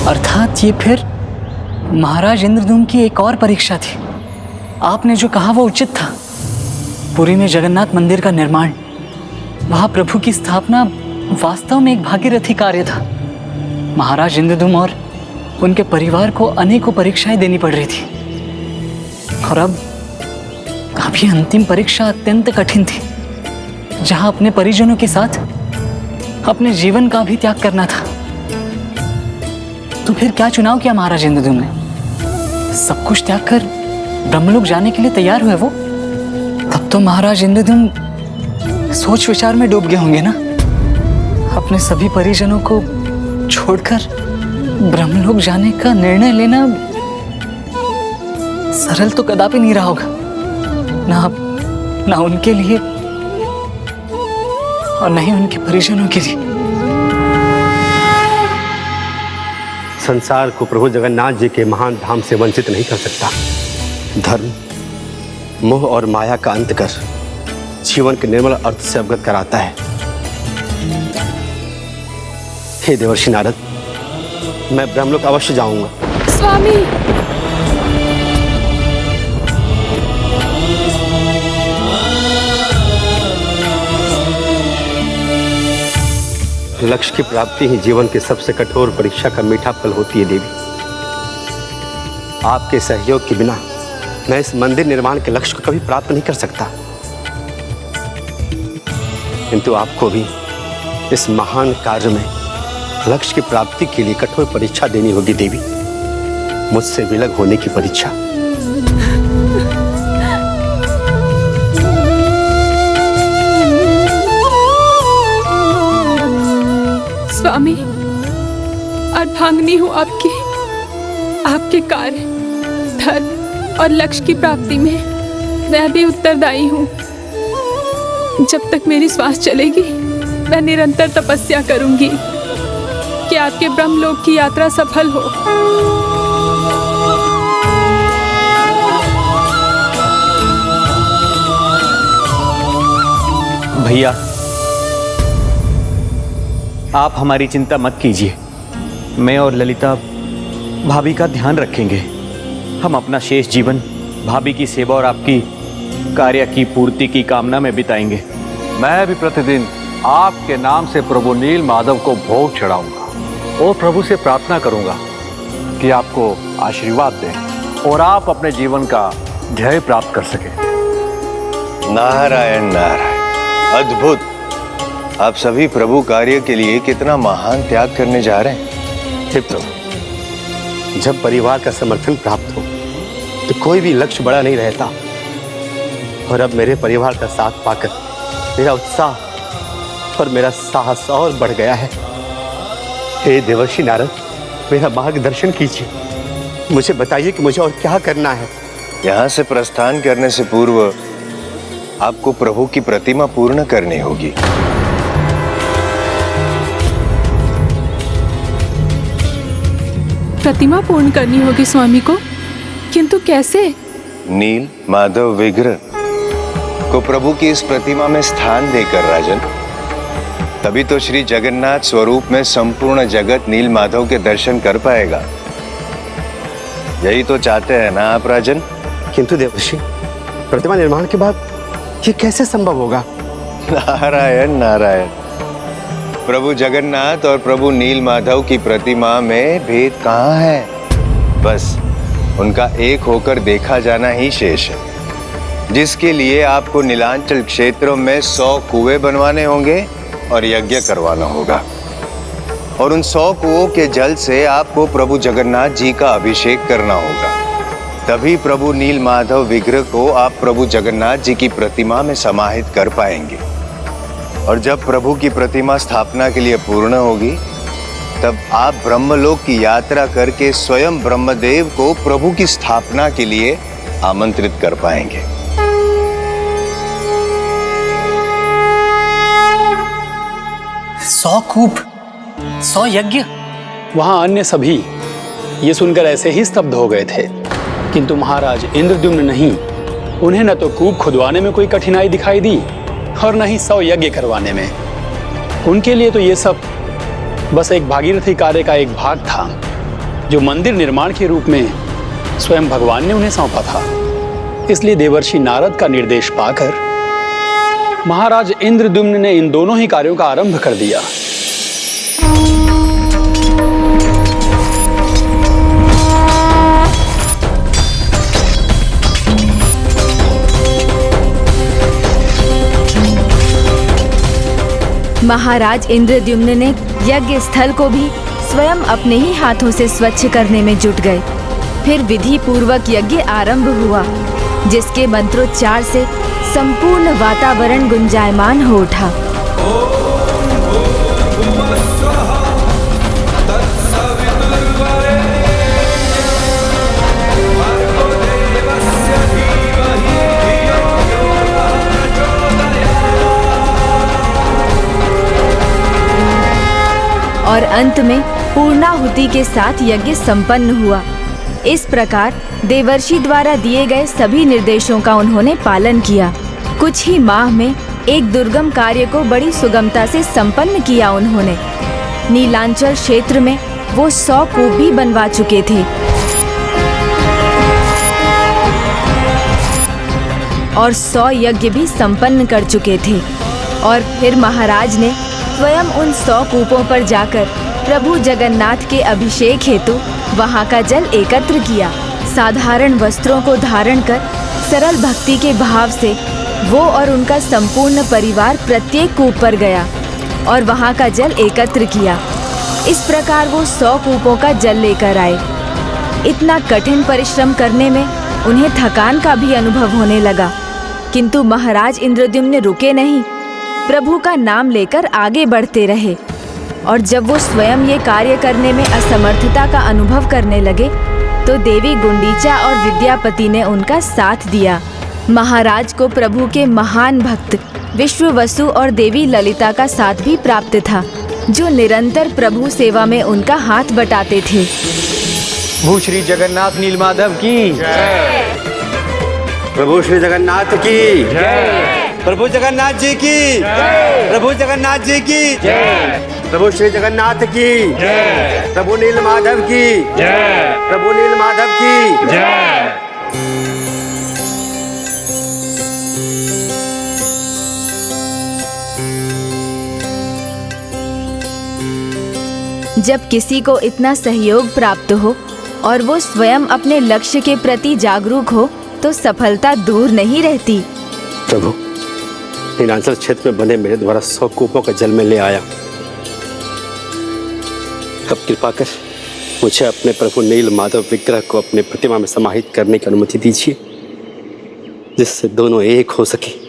अर्थात ये फिर महाराज इंद्रद्युम्न की एक और परीक्षा थी। आपने जो कहा वो उचित था। पुरी में जगन्नाथ मंदिर का निर्माण, वहाँ प्रभु की स्थापना वास्तव में एक भागीरथी कार्य था। महाराज इंद्रद्युम्न और उनके परिवार को अनेकों परीक्षाएं देनी पड़ रही थी और अब काफी अंतिम परीक्षा अत्यंत कठिन थी, जहाँ अपने परिजनों के साथ अपने जीवन का भी त्याग करना था। तो फिर क्या चुनाव किया महाराज इंद्रद्युम्न ने? सब कुछ त्याग कर ब्रह्मलोक जाने के लिए तैयार हुए वो, तब तो महाराज इंद्रद्युम्न सोच विचार में डूब गए होंगे ना। अपने सभी परिजनों को छोड़कर ब्रह्मलोक जाने का निर्णय लेना सरल तो कदापि नहीं रहा होगा, ना उनके लिए और न ही उनके परिजनों के लिए। संसार को प्रभु जगन्नाथ जी के महान धाम से वंचित नहीं कर सकता। धर्म, मोह और माया का अंत कर जीवन के निर्मल अर्थ से अवगत कराता है। हे देवर्षि नारद, मैं ब्रह्मलोक अवश्य जाऊंगा। स्वामी, लक्ष्य की प्राप्ति ही जीवन की सबसे कठोर परीक्षा का मीठा फल होती है देवी। आपके सहयोग के बिना मैं इस मंदिर निर्माण के लक्ष्य को कभी प्राप्त नहीं कर सकता, किंतु आपको भी इस महान कार्य में लक्ष्य की प्राप्ति के लिए कठोर परीक्षा देनी होगी देवी, मुझसे विलग होने की परीक्षा। स्वामी, अर्धांगिनी हूँ आपके कार्य, धर्म और लक्ष्य की प्राप्ति में मैं भी उत्तरदायी हूँ। जब तक मेरी श्वास चलेगी मैं निरंतर तपस्या करूंगी कि आपके ब्रह्मलोक की यात्रा सफल हो। भैया, आप हमारी चिंता मत कीजिए। मैं और ललिता भाभी का ध्यान रखेंगे। हम अपना शेष जीवन भाभी की सेवा और आपकी कार्य की पूर्ति की कामना में बिताएंगे। मैं भी प्रतिदिन आपके नाम से प्रभु नील माधव को भोग चढ़ाऊंगा और प्रभु से प्रार्थना करूंगा कि आपको आशीर्वाद दें और आप अपने जीवन का ध्येय प्राप्त कर सकें। नारायण नारायण, अद्भुत। आप सभी प्रभु कार्य के लिए कितना महान त्याग करने जा रहे हैं। हे प्रभु, जब परिवार का समर्थन प्राप्त हो तो कोई भी लक्ष्य बड़ा नहीं रहता, और अब मेरे परिवार का साथ पाकर मेरा उत्साह और मेरा साहस और बढ़ गया है। हे देवर्षि नारद, मेरा मार्गदर्शन कीजिए, मुझे बताइए कि मुझे और क्या करना है। यहाँ से प्रस्थान करने से पूर्व आपको प्रभु की प्रतिमा पूर्ण करनी होगी। प्रतिमा पूर्ण करनी होगी स्वामी को, किंतु कैसे? नील माधव विग्रह को प्रभु की इस प्रतिमा में स्थान देकर राजन, तभी तो श्री जगन्नाथ स्वरूप में संपूर्ण जगत नील माधव के दर्शन कर पाएगा। यही तो चाहते हैं ना आप राजन? किंतु देवर्षि, प्रतिमा निर्माण के बाद ये कैसे संभव होगा? नारायण नारायण, प्रभु जगन्नाथ और प्रभु नील माधव की प्रतिमा में भेद कहाँ है? बस उनका एक होकर देखा जाना ही शेष है, जिसके लिए आपको नीलांचल क्षेत्रों में 100 कुएं बनवाने होंगे और यज्ञ करवाना होगा, और उन 100 कुओं के जल से आपको प्रभु जगन्नाथ जी का अभिषेक करना होगा। तभी प्रभु नील माधव विग्रह को आप प्रभु जगन्नाथ जी की प्रतिमा में समाहित कर पाएंगे। और जब प्रभु की प्रतिमा स्थापना के लिए पूर्ण होगी, तब आप ब्रह्मलोक की यात्रा करके स्वयं ब्रह्मदेव को प्रभु की स्थापना के लिए आमंत्रित कर पाएंगे। सौ कूप, 100 यज्ञ। वहां अन्य सभी ये सुनकर ऐसे ही स्तब्ध हो गए थे, किंतु महाराज इंद्रद्युम्न नहीं। उन्हें न तो कूप खुदवाने में कोई कठिनाई दिखाई दी और न ही 100 यज्ञ करवाने में। उनके लिए तो ये सब बस एक भागीरथी कार्य का एक भाग था, जो मंदिर निर्माण के रूप में स्वयं भगवान ने उन्हें सौंपा था। इसलिए देवर्षि नारद का निर्देश पाकर महाराज इंद्रद्युम्न ने इन दोनों ही कार्यों का आरंभ कर दिया। महाराज इंद्रद्युम्न ने यज्ञ स्थल को भी स्वयं अपने ही हाथों से स्वच्छ करने में जुट गए। फिर विधि पूर्वक यज्ञ आरंभ हुआ, जिसके मंत्रोच्चार से संपूर्ण वातावरण गुंजायमान हो उठा। और अंत में पूर्णाहुति के साथ यज्ञ संपन्न हुआ। इस प्रकार देवर्षि द्वारा दिए गए सभी निर्देशों का उन्होंने पालन किया। कुछ ही माह में एक दुर्गम कार्य को बड़ी सुगमता से संपन्न किया उन्होंने। नीलांचल क्षेत्र में वो 100 कूप भी बनवा चुके थे और 100 यज्ञ भी संपन्न कर चुके थे। और फिर महाराज ने स्वयं उन 100 कूपों पर जाकर प्रभु जगन्नाथ के अभिषेक हेतु वहां का जल एकत्र किया। साधारण वस्त्रों को धारण कर सरल भक्ति के भाव से वो और उनका संपूर्ण परिवार प्रत्येक कूप पर गया और वहां का जल एकत्र किया। इस प्रकार वो 100 कूपों का जल लेकर आए। इतना कठिन परिश्रम करने में उन्हें थकान का भी अनुभव होने लगा, किंतु महाराज इंद्रद्युम्न रुके नहीं, प्रभु का नाम लेकर आगे बढ़ते रहे। और जब वो स्वयं ये कार्य करने में असमर्थता का अनुभव करने लगे तो देवी गुंडीचा और विद्यापति ने उनका साथ दिया। महाराज को प्रभु के महान भक्त विश्ववसु और देवी ललिता का साथ भी प्राप्त था, जो निरंतर प्रभु सेवा में उनका हाथ बटाते थे। भू श्री जगन्नाथ नीलमाधव की जय। प्रभु श्री जगन्नाथ की जय। प्रभु जगन्नाथ जी की जय। प्रभु जगन्नाथ जी की जय। प्रभु श्री जगन्नाथ की जय। प्रभु नीलमाधव की जय। प्रभु नीलमाधव की जय। जब किसी को इतना सहयोग प्राप्त हो और वो स्वयं अपने लक्ष्य के प्रति जागरूक हो तो सफलता दूर नहीं रहती। प्रभु, नीलांचल क्षेत्र में बने मेरे द्वारा 100 कूपों का जल में ले आया। अब कृपा कर मुझे अपने प्रभु नील माधव विग्रह को अपने प्रतिमा में समाहित करने की अनुमति दीजिए, जिससे दोनों एक हो सके।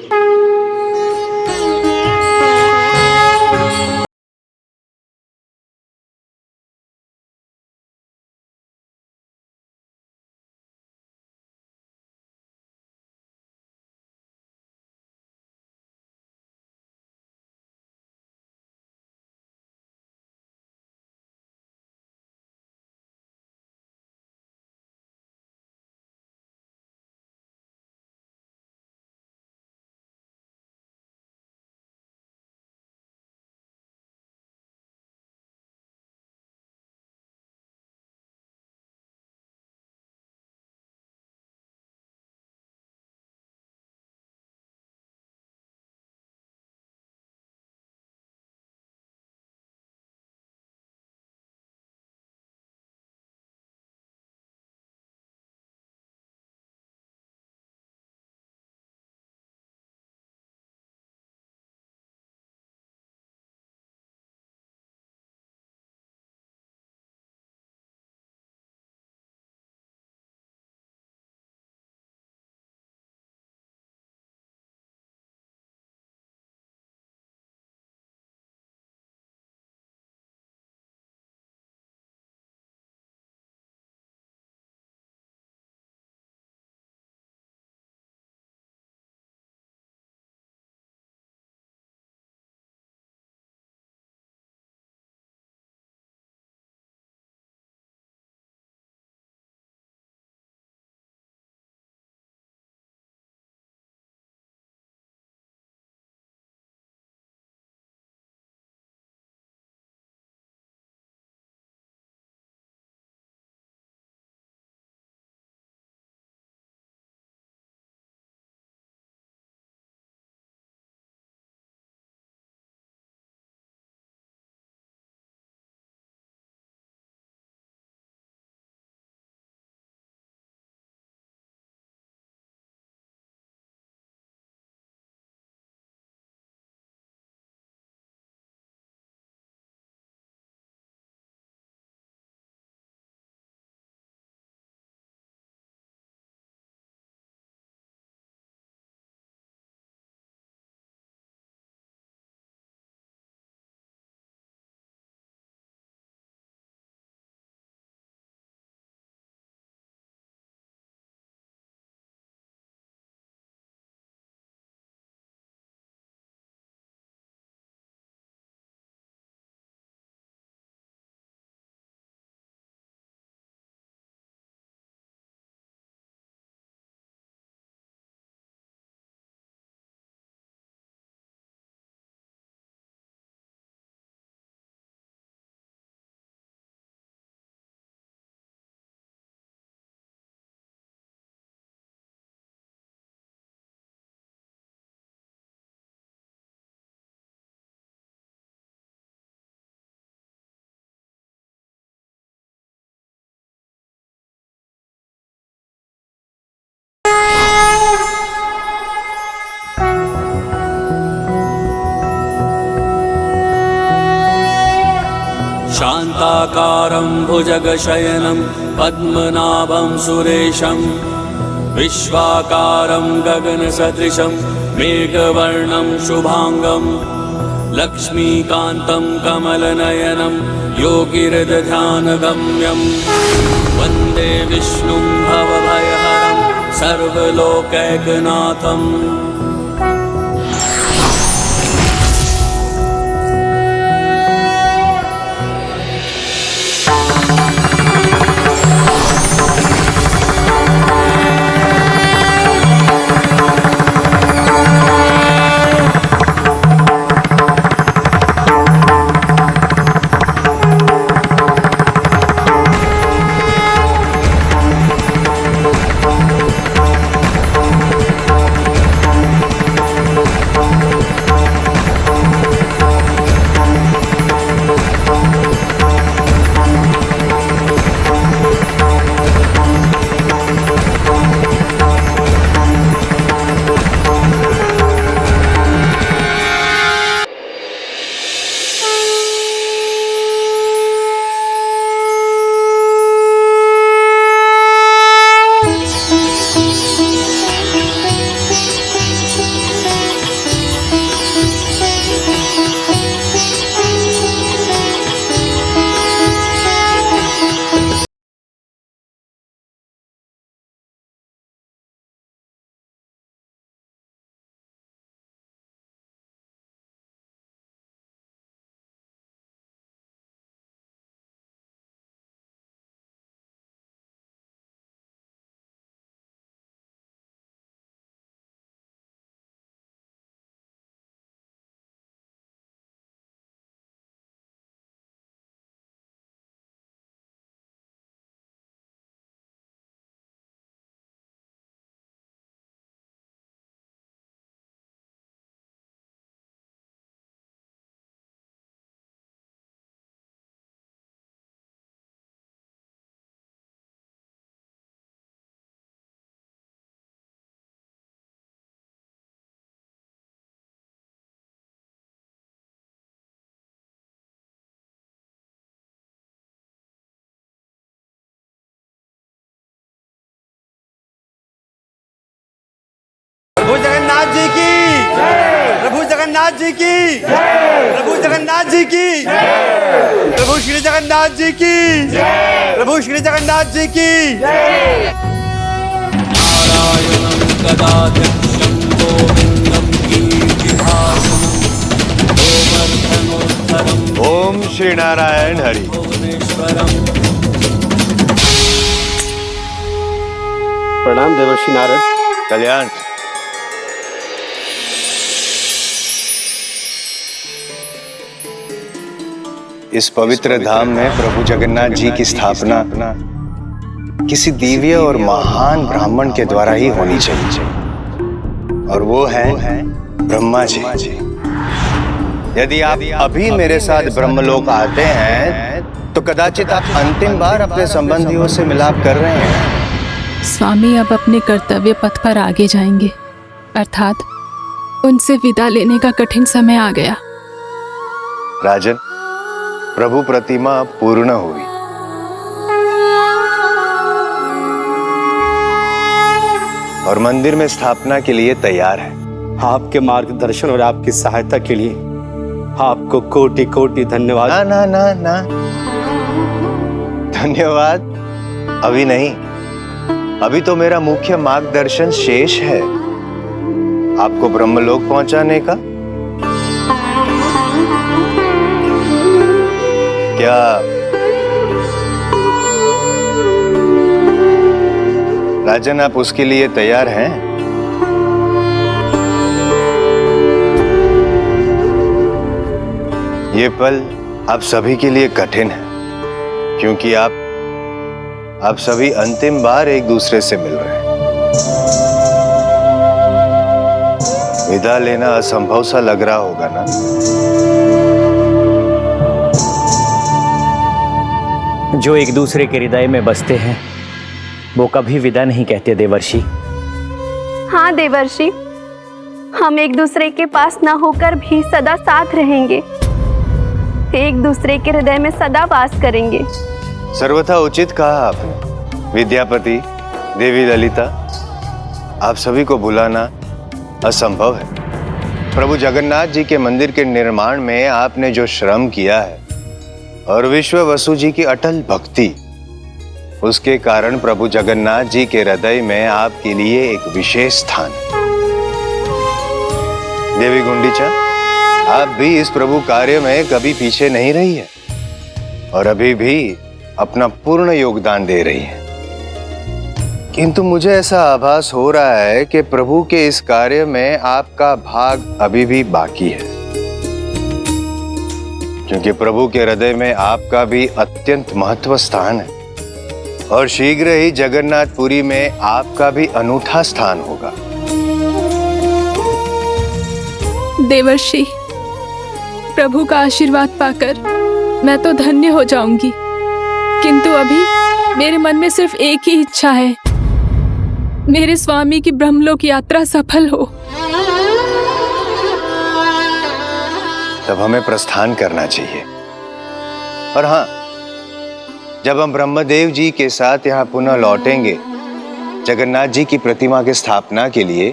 शान्ताकारं भुजगशयनं पद्मनाभं सुरेशं विश्वाकारं गगनसदृशं मेघवर्णं शुभांगं लक्ष्मीकान्तं कमलनयनं योगिहृदध्यानगम्यं वन्दे विष्णुं भवभयहरं सर्वलोकैकनाथम्। प्रभु जगन्नाथ जी की प्रभु जगन्नाथ जी की प्रभु जगन्नाथ जी की प्रभु श्री जगन्नाथ जी की प्रभु श्री जगन्नाथ जी की। नारायणं गदाध्यक्षं गोविन्दं कीर्तिभासं गोवर्धनोद्धरं ओम श्री नारायण हरि। प्रणाम देवर्षि नारद। कल्याण। इस पवित्र धाम में प्रभु जगन्नाथ जी की स्थापना किसी दिव्य और महान ब्राह्मण के द्वारा ही होनी चाहिए, और वो है ब्रह्मा जी। यदि आप अभी मेरे साथ ब्रह्मलोक आते हैं तो कदाचित आप अंतिम बार अपने संबंधियों से मिलाप कर रहे हैं। स्वामी अब अपने कर्तव्य पथ पर आगे जाएंगे, अर्थात उनसे विदा लेने का कठिन समय आ गया। राजन, प्रभु प्रतिमा पूर्ण हुई। और मंदिर में स्थापना के लिए तैयार है। आपके मार्गदर्शन और आपकी सहायता के लिए आपको कोटि कोटि धन्यवाद। ना ना ना ना, धन्यवाद अभी नहीं। अभी तो मेरा मुख्य मार्गदर्शन शेष है, आपको ब्रह्मलोक पहुंचाने का। क्या राजन आप उसके लिए तैयार हैं? ये पल आप सभी के लिए कठिन है, क्योंकि आप सभी अंतिम बार एक दूसरे से मिल रहे हैं। विदा लेना असंभव सा लग रहा होगा ना? जो एक दूसरे के हृदय में बसते हैं वो कभी विदा नहीं कहते देवर्षि। हाँ देवर्षि, हम एक दूसरे के पास न होकर भी सदा साथ रहेंगे। एक दूसरे के हृदय में सदा वास करेंगे। सर्वथा उचित कहा आपने। विद्यापति, देवी ललिता, आप सभी को बुलाना असंभव है। प्रभु जगन्नाथ जी के मंदिर के निर्माण में आपने जो श्रम किया है और विश्व वसु जी की अटल भक्ति, उसके कारण प्रभु जगन्नाथ जी के हृदय में आपके लिए एक विशेष स्थान है। देवी गुंडीचा, आप भी इस प्रभु कार्य में कभी पीछे नहीं रही है और अभी भी अपना पूर्ण योगदान दे रही है। किंतु मुझे ऐसा आभास हो रहा है कि प्रभु के इस कार्य में आपका भाग अभी भी बाकी है, क्योंकि प्रभु के हृदय में आपका भी अत्यंत महत्व स्थान है और शीघ्र ही जगन्नाथपुरी में आपका भी अनूठा स्थान होगा। देवर्षि, प्रभु का आशीर्वाद पाकर मैं तो धन्य हो जाऊंगी, किंतु अभी मेरे मन में सिर्फ एक ही इच्छा है, मेरे स्वामी की ब्रह्मलोक यात्रा सफल हो। तब हमें प्रस्थान करना चाहिए। और हाँ, जब हम ब्रह्मदेव जी के साथ यहाँ पुनः लौटेंगे जगन्नाथ जी की प्रतिमा की स्थापना के लिए,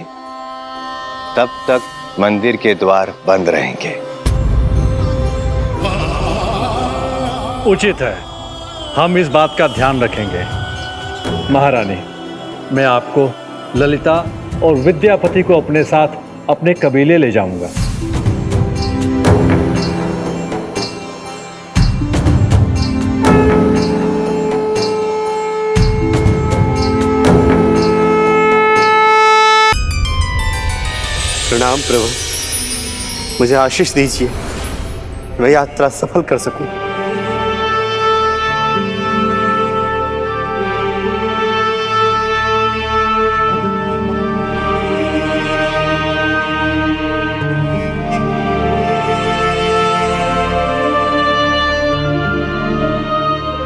तब तक मंदिर के द्वार बंद रहेंगे। उचित है, हम इस बात का ध्यान रखेंगे। महारानी, मैं आपको, ललिता और विद्यापति को अपने साथ अपने कबीले ले जाऊंगा। प्रणाम प्रभु, मुझे आशीष दीजिए, मैं यात्रा सफल कर सकूं।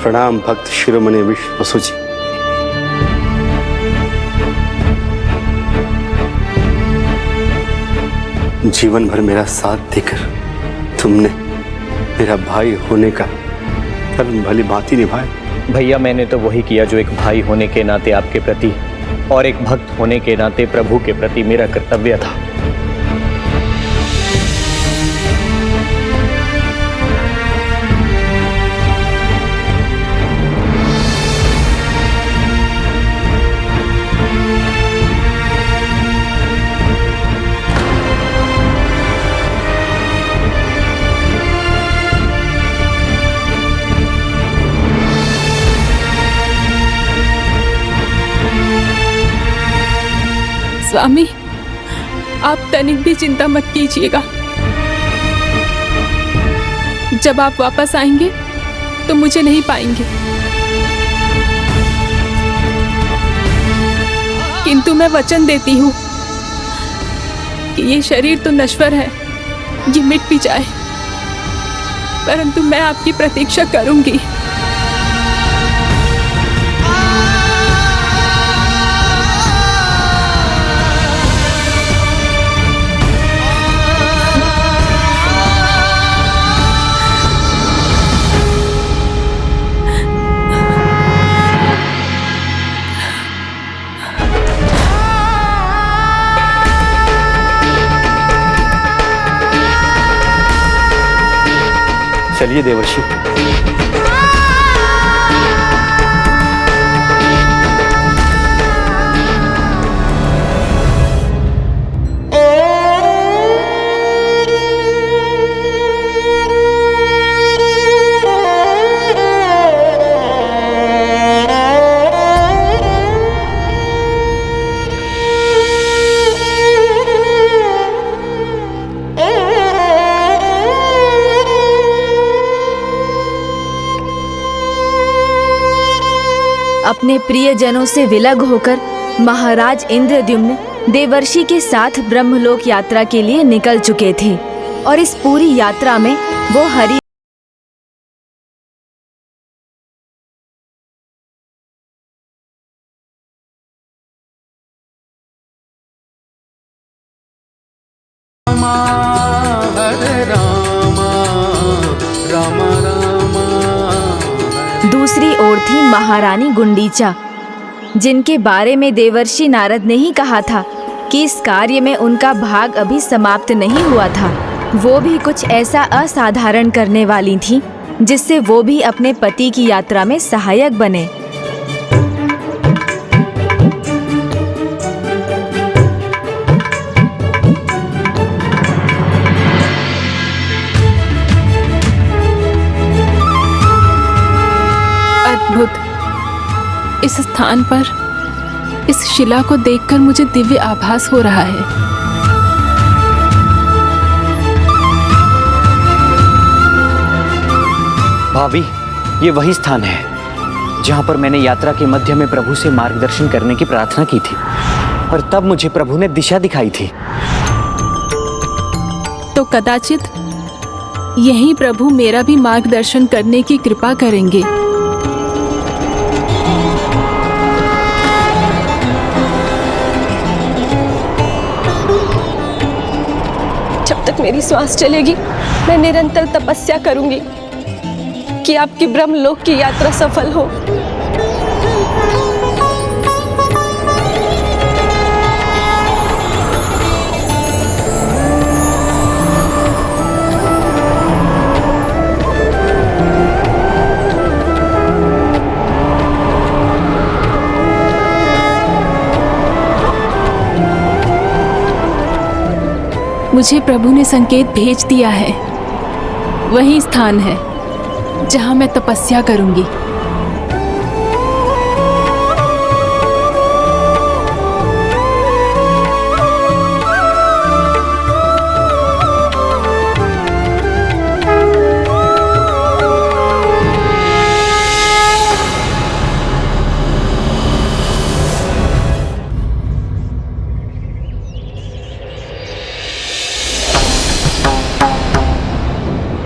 प्रणाम भक्त शिरोमणि विश्व वसु जी। जीवन भर मेरा साथ देकर तुमने मेरा भाई होने का धर्म भली भांति निभाया। भैया, मैंने तो वही किया जो एक भाई होने के नाते आपके प्रति और एक भक्त होने के नाते प्रभु के प्रति मेरा कर्तव्य था। स्वामी, आप तनिक भी चिंता मत कीजिएगा। जब आप वापस आएंगे तो मुझे नहीं पाएंगे, किंतु मैं वचन देती हूँ कि ये शरीर तो नश्वर है, ये मिट भी जाए, परंतु मैं आपकी प्रतीक्षा करूंगी। चलिए देवर्षि। अपने प्रियजनों से विलग होकर महाराज इंद्रद्युम्न देवर्षि के साथ ब्रह्मलोक यात्रा के लिए निकल चुके थे और इस पूरी यात्रा में वो हरि हरे रामा राम दूसरी ओर थी महारानी गुंडीचा, जिनके बारे में देवर्षि नारद ने ही कहा था कि इस कार्य में उनका भाग अभी समाप्त नहीं हुआ था। वो भी कुछ ऐसा असाधारण करने वाली थी जिससे वो भी अपने पति की यात्रा में सहायक बने। अद्भुत। इस स्थान पर इस शिला को देखकर मुझे दिव्य आभास हो रहा है। भाभी, ये वही स्थान है जहां पर मैंने यात्रा के मध्य में प्रभु से मार्गदर्शन करने की प्रार्थना की थी और तब मुझे प्रभु ने दिशा दिखाई थी। तो कदाचित यही प्रभु मेरा भी मार्गदर्शन करने की कृपा करेंगे। जब तक मेरी श्वास चलेगी मैं निरंतर तपस्या करूंगी कि आपकी ब्रह्मलोक की यात्रा सफल हो। मुझे प्रभु ने संकेत भेज दिया है। वही स्थान है जहां मैं तपस्या करूंगी।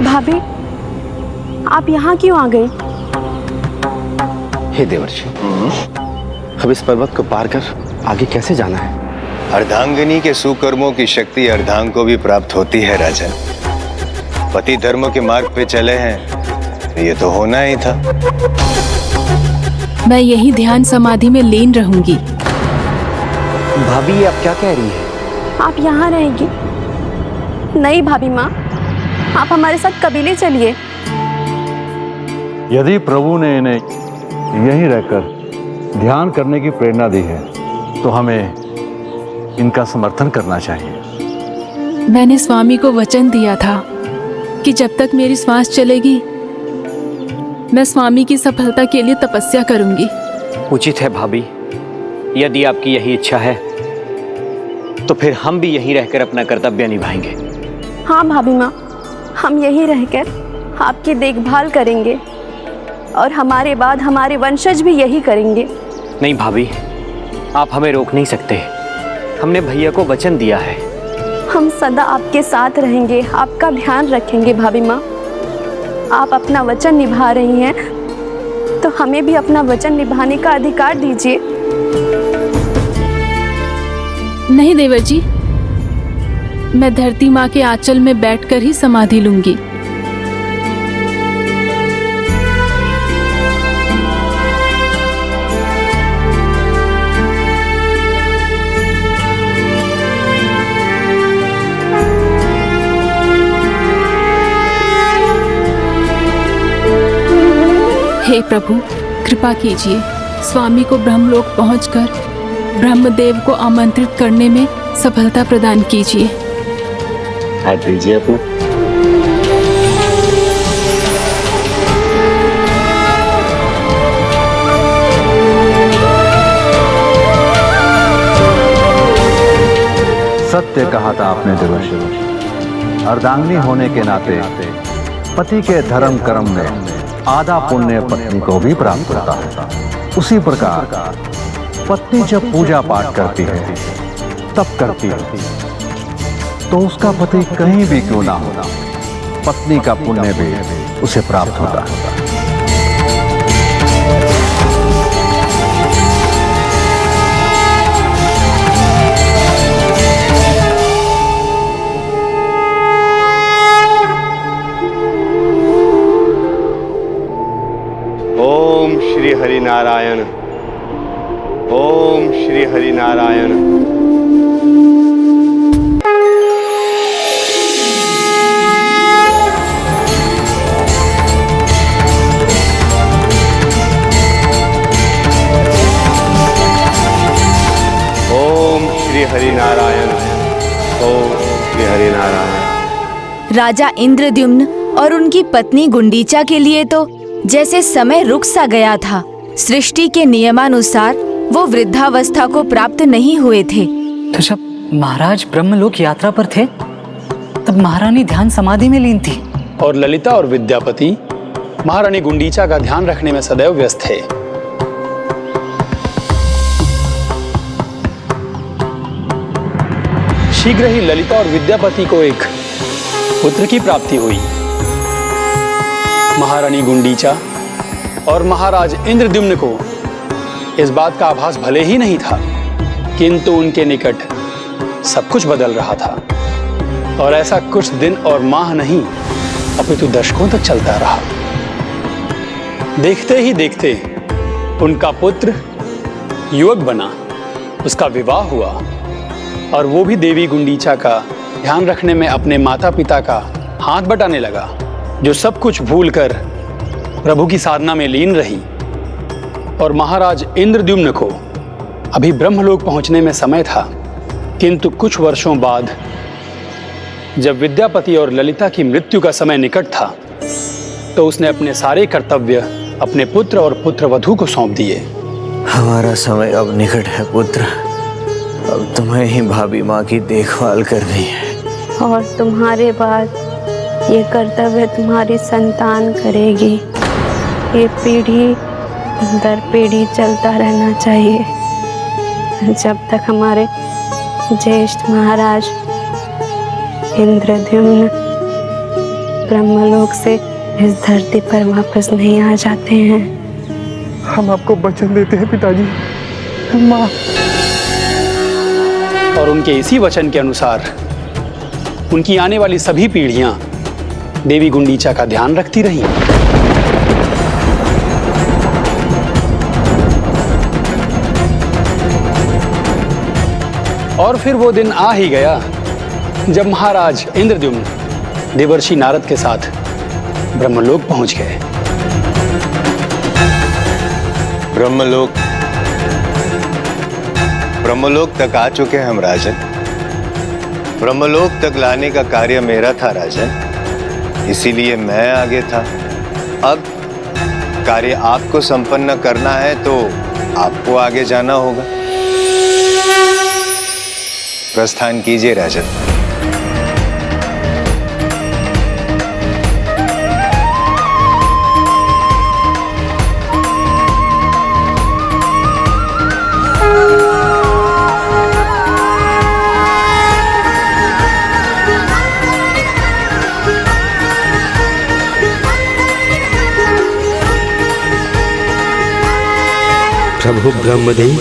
भाभी, आप यहाँ क्यों आ गए? हे देवर्षि, अब इस पर्वत को पार कर आगे कैसे जाना है? अर्धांगिनी के सुकर्मों की शक्ति अर्धांग को भी प्राप्त होती है राजन। पति धर्म के मार्ग पे चले हैं, ये तो होना ही था। मैं यही ध्यान समाधि में लीन रहूंगी। भाभी, ये आप क्या कह रही हैं? आप यहाँ रहेंगी? नहीं भाभी माँ, आप हमारे साथ कबीले चलिए। यदि प्रभु ने इन्हें यहीं रहकर ध्यान करने की प्रेरणा दी है तो हमें इनका समर्थन करना चाहिए। मैंने स्वामी को वचन दिया था कि जब तक मेरी श्वास चलेगी मैं स्वामी की सफलता के लिए तपस्या करूंगी। उचित है भाभी, यदि आपकी यही इच्छा है तो फिर हम भी यहीं रहकर अपना कर्तव्य निभाएंगे। हाँ भाभी माँ, हम यहीं रहकर आपकी देखभाल करेंगे और हमारे बाद हमारे वंशज भी यही करेंगे। नहीं भाभी, आप हमें रोक नहीं सकते। हमने भैया को वचन दिया है। हम सदा आपके साथ रहेंगे, आपका ध्यान रखेंगे। भाभी माँ, आप अपना वचन निभा रही हैं तो हमें भी अपना वचन निभाने का अधिकार दीजिए। नहीं देवर जी, मैं धरती माँ के आंचल में बैठकर ही समाधि लूंगी। हे प्रभु, कृपा कीजिए, स्वामी को ब्रह्मलोक पहुंचकर ब्रह्मदेव को आमंत्रित करने में सफलता प्रदान कीजिए। हाथ दीजिए अपना। सत्य कहा था आपने देवर्षि। अर्धांगिनी होने के नाते पति के धर्म कर्म में आधा पुण्य पत्नी को भी प्राप्त होता है। उसी प्रकार पत्नी जब पूजा पाठ करती है, तप करती है, तो उसका पति कहीं भी क्यों ना हो, पत्नी का पुण्य भी उसे प्राप्त होता है। ओम श्री हरि नारायण। ओम श्री हरि नारायण। ओम श्री हरि नारायण। ओम श्री हरि नारायण। राजा इंद्रद्युम्न और उनकी पत्नी गुंडीचा के लिए तो जैसे समय रुक सा गया था। सृष्टि के नियमानुसार वो वृद्धावस्था को प्राप्त नहीं हुए थे। तो जब महाराज ब्रह्मलोक यात्रा पर थे तब महारानी ध्यान समाधि में लीन थी और ललिता और विद्यापति महारानी गुंडीचा का ध्यान रखने में सदैव व्यस्त थे। शीघ्र ही ललिता और विद्यापति को एक पुत्र की प्राप्ति हुई। महारानी गुंडीचा और महाराज इंद्रद्युम्न को इस बात का आभास भले ही नहीं था, किंतु उनके निकट सब कुछ बदल रहा था और ऐसा कुछ दिन और माह नहीं अपितु दशकों तक चलता रहा। देखते ही देखते उनका पुत्र युवक बना, उसका विवाह हुआ और वो भी देवी गुंडीचा का ध्यान रखने में अपने माता पिता का हाथ बटाने लगा, जो सब कुछ भूलकर प्रभु की साधना में लीन रही। और महाराज इंद्रद्युम्न को अभी ब्रह्मलोक पहुंचने में समय था, किंतु कुछ वर्षों बाद जब विद्यापति और ललिता की मृत्यु का समय निकट था तो उसने अपने सारे कर्तव्य अपने पुत्र और पुत्रवधू को सौंप दिए। हमारा समय अब निकट है पुत्र, अब तुम्हें ही भाभी माँ की देखभाल करनी है और तुम्हारे बाद ये कर्तव्य तुम्हारी संतान करेगी। ये पीढ़ी दर पीढ़ी चलता रहना चाहिए जब तक हमारे ज्येष्ठ महाराज इंद्रद्युम्न ब्रह्मलोक से इस धरती पर वापस नहीं आ जाते हैं। हम आपको वचन देते हैं पिताजी। माँ। और उनके इसी वचन के अनुसार उनकी आने वाली सभी पीढ़ियां देवी गुंडीचा का ध्यान रखती रहीं। और फिर वो दिन आ ही गया जब महाराज इंद्रद्युम्न देवर्षि नारद के साथ ब्रह्मलोक पहुंच गए। ब्रह्मलोक तक आ चुके हैं हम राजन। ब्रह्मलोक तक लाने का कार्य मेरा था राजन, इसीलिए मैं आगे था। अब कार्य आपको संपन्न करना है तो आपको आगे जाना होगा। प्रस्थान कीजिए राजन। प्रभु ब्रह्मदेव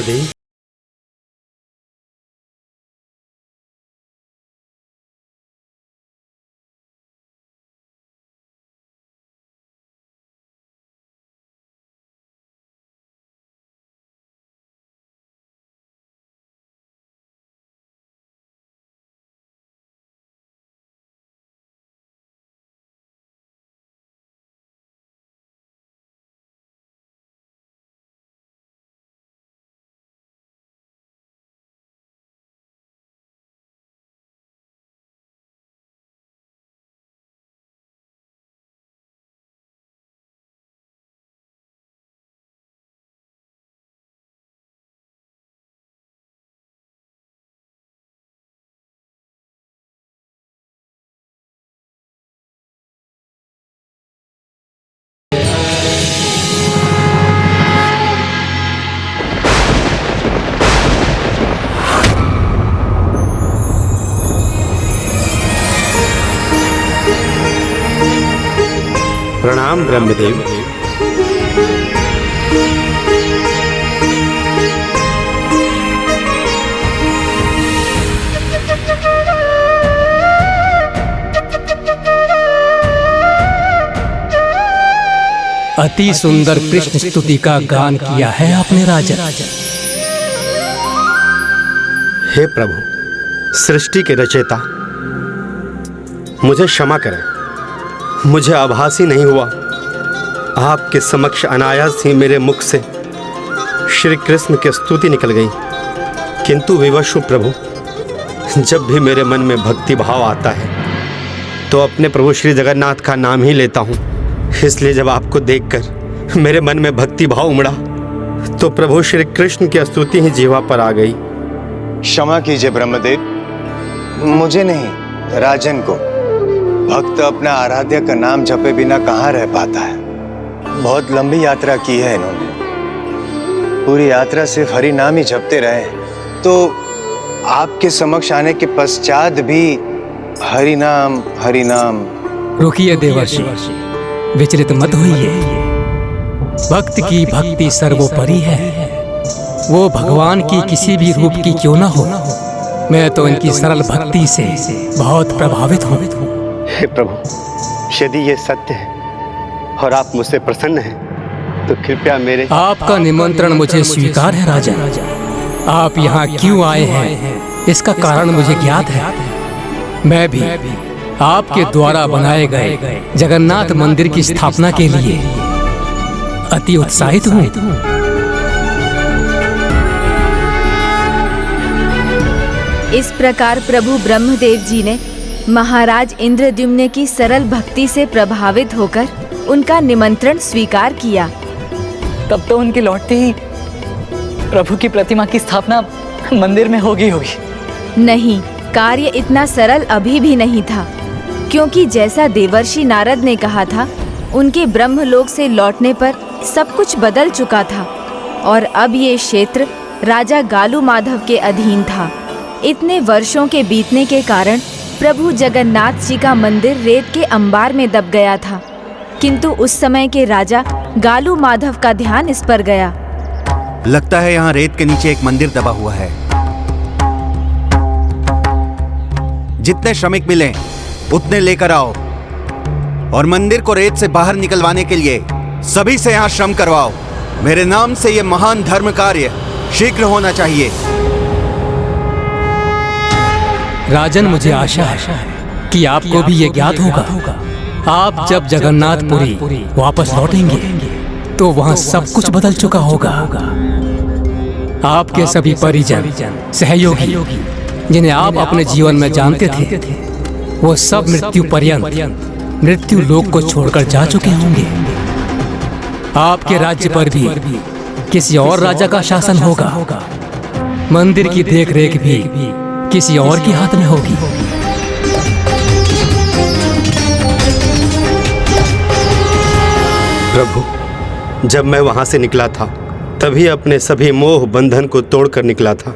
प्रणाम ब्रह्मदेव। अति सुंदर कृष्ण स्तुति का गान किया है आपने राजन। हे प्रभु, सृष्टि के रचयिता, मुझे क्षमा करें। मुझे आभास ही नहीं हुआ, आपके समक्ष अनायास ही मेरे मुख से श्री कृष्ण की स्तुति निकल गई। किंतु विवश हूँ प्रभु, जब भी मेरे मन में भक्ति भाव आता है तो अपने प्रभु श्री जगन्नाथ का नाम ही लेता हूँ। इसलिए जब आपको देखकर मेरे मन में भक्ति भाव उमड़ा तो प्रभु श्री कृष्ण की स्तुति ही जीवा पर आ गई। क्षमा कीजिए ब्रह्मदेव, मुझे नहीं, राजन को। भक्त अपना आराध्य का नाम जपे बिना कहाँ रह पाता है। बहुत लंबी यात्रा की है इन्होंने, पूरी यात्रा सिर्फ हरि नाम ही जपते रहे, तो आपके समक्ष आने के पश्चात भी हरि नाम हरि नाम। रुकिए देवर्षि, विचलित मत होइए। भक्त की भक्ति सर्वोपरि है, वो भगवान की किसी भी रूप की क्यों ना हो। मैं तो इनकी सरल भक्ति से बहुत प्रभावित हूँ। हे प्रभु, यदि ये सत्य है और आप मुझसे प्रसन्न हैं तो कृपया मेरे। आपका निमंत्रण मुझे स्वीकार है राजन। आप यहाँ क्यों आए हैं इसका कारण मुझे ज्ञात है। मैं भी आपके द्वारा बनाए गए जगन्नाथ मंदिर की स्थापना के लिए अति उत्साहित हूँ। इस प्रकार प्रभु ब्रह्मदेव जी ने महाराज इंद्रद्युम्न की सरल भक्ति से प्रभावित होकर उनका निमंत्रण स्वीकार किया। तब तो उनके लौटते ही प्रभु की प्रतिमा की स्थापना मंदिर में होगी। नहीं, कार्य इतना सरल अभी भी नहीं था, क्योंकि जैसा देवर्षि नारद ने कहा था, उनके ब्रह्मलोक से लौटने पर सब कुछ बदल चुका था और अब ये क्षेत्र राजा गालू माधव के अधीन था। इतने वर्षों के बीतने के कारण प्रभु जगन्नाथ जी का मंदिर रेत के अंबार में दब गया था, किंतु उस समय के राजा गालू माधव का ध्यान इस पर गया। लगता है यहाँ रेत के नीचे एक मंदिर दबा हुआ है। जितने श्रमिक मिले उतने लेकर आओ और मंदिर को रेत से बाहर निकलवाने के लिए सभी से यहाँ श्रम करवाओ। मेरे नाम से ये महान धर्म कार्य शीघ्र होना चाहिए। राजन, मुझे आशा है कि आपको भी ये ज्ञात होगा, आप जब जगन्नाथपुरी वापस लौटेंगे तो वहाँ सब कुछ बदल चुका होगा। आपके सभी परिजन, सहयोगी, जिन्हें आप अपने जीवन में जानते थे, वो सब मृत्यु पर्यंत मृत्यु लोक को छोड़कर जा चुके होंगे। आपके राज्य पर भी किसी और राजा का शासन होगा। मंदिर की देखरेख भी किसी और के हाथ में होगी। प्रभु, जब मैं वहां से निकला था तभी अपने सभी मोह बंधन को तोड़कर निकला था।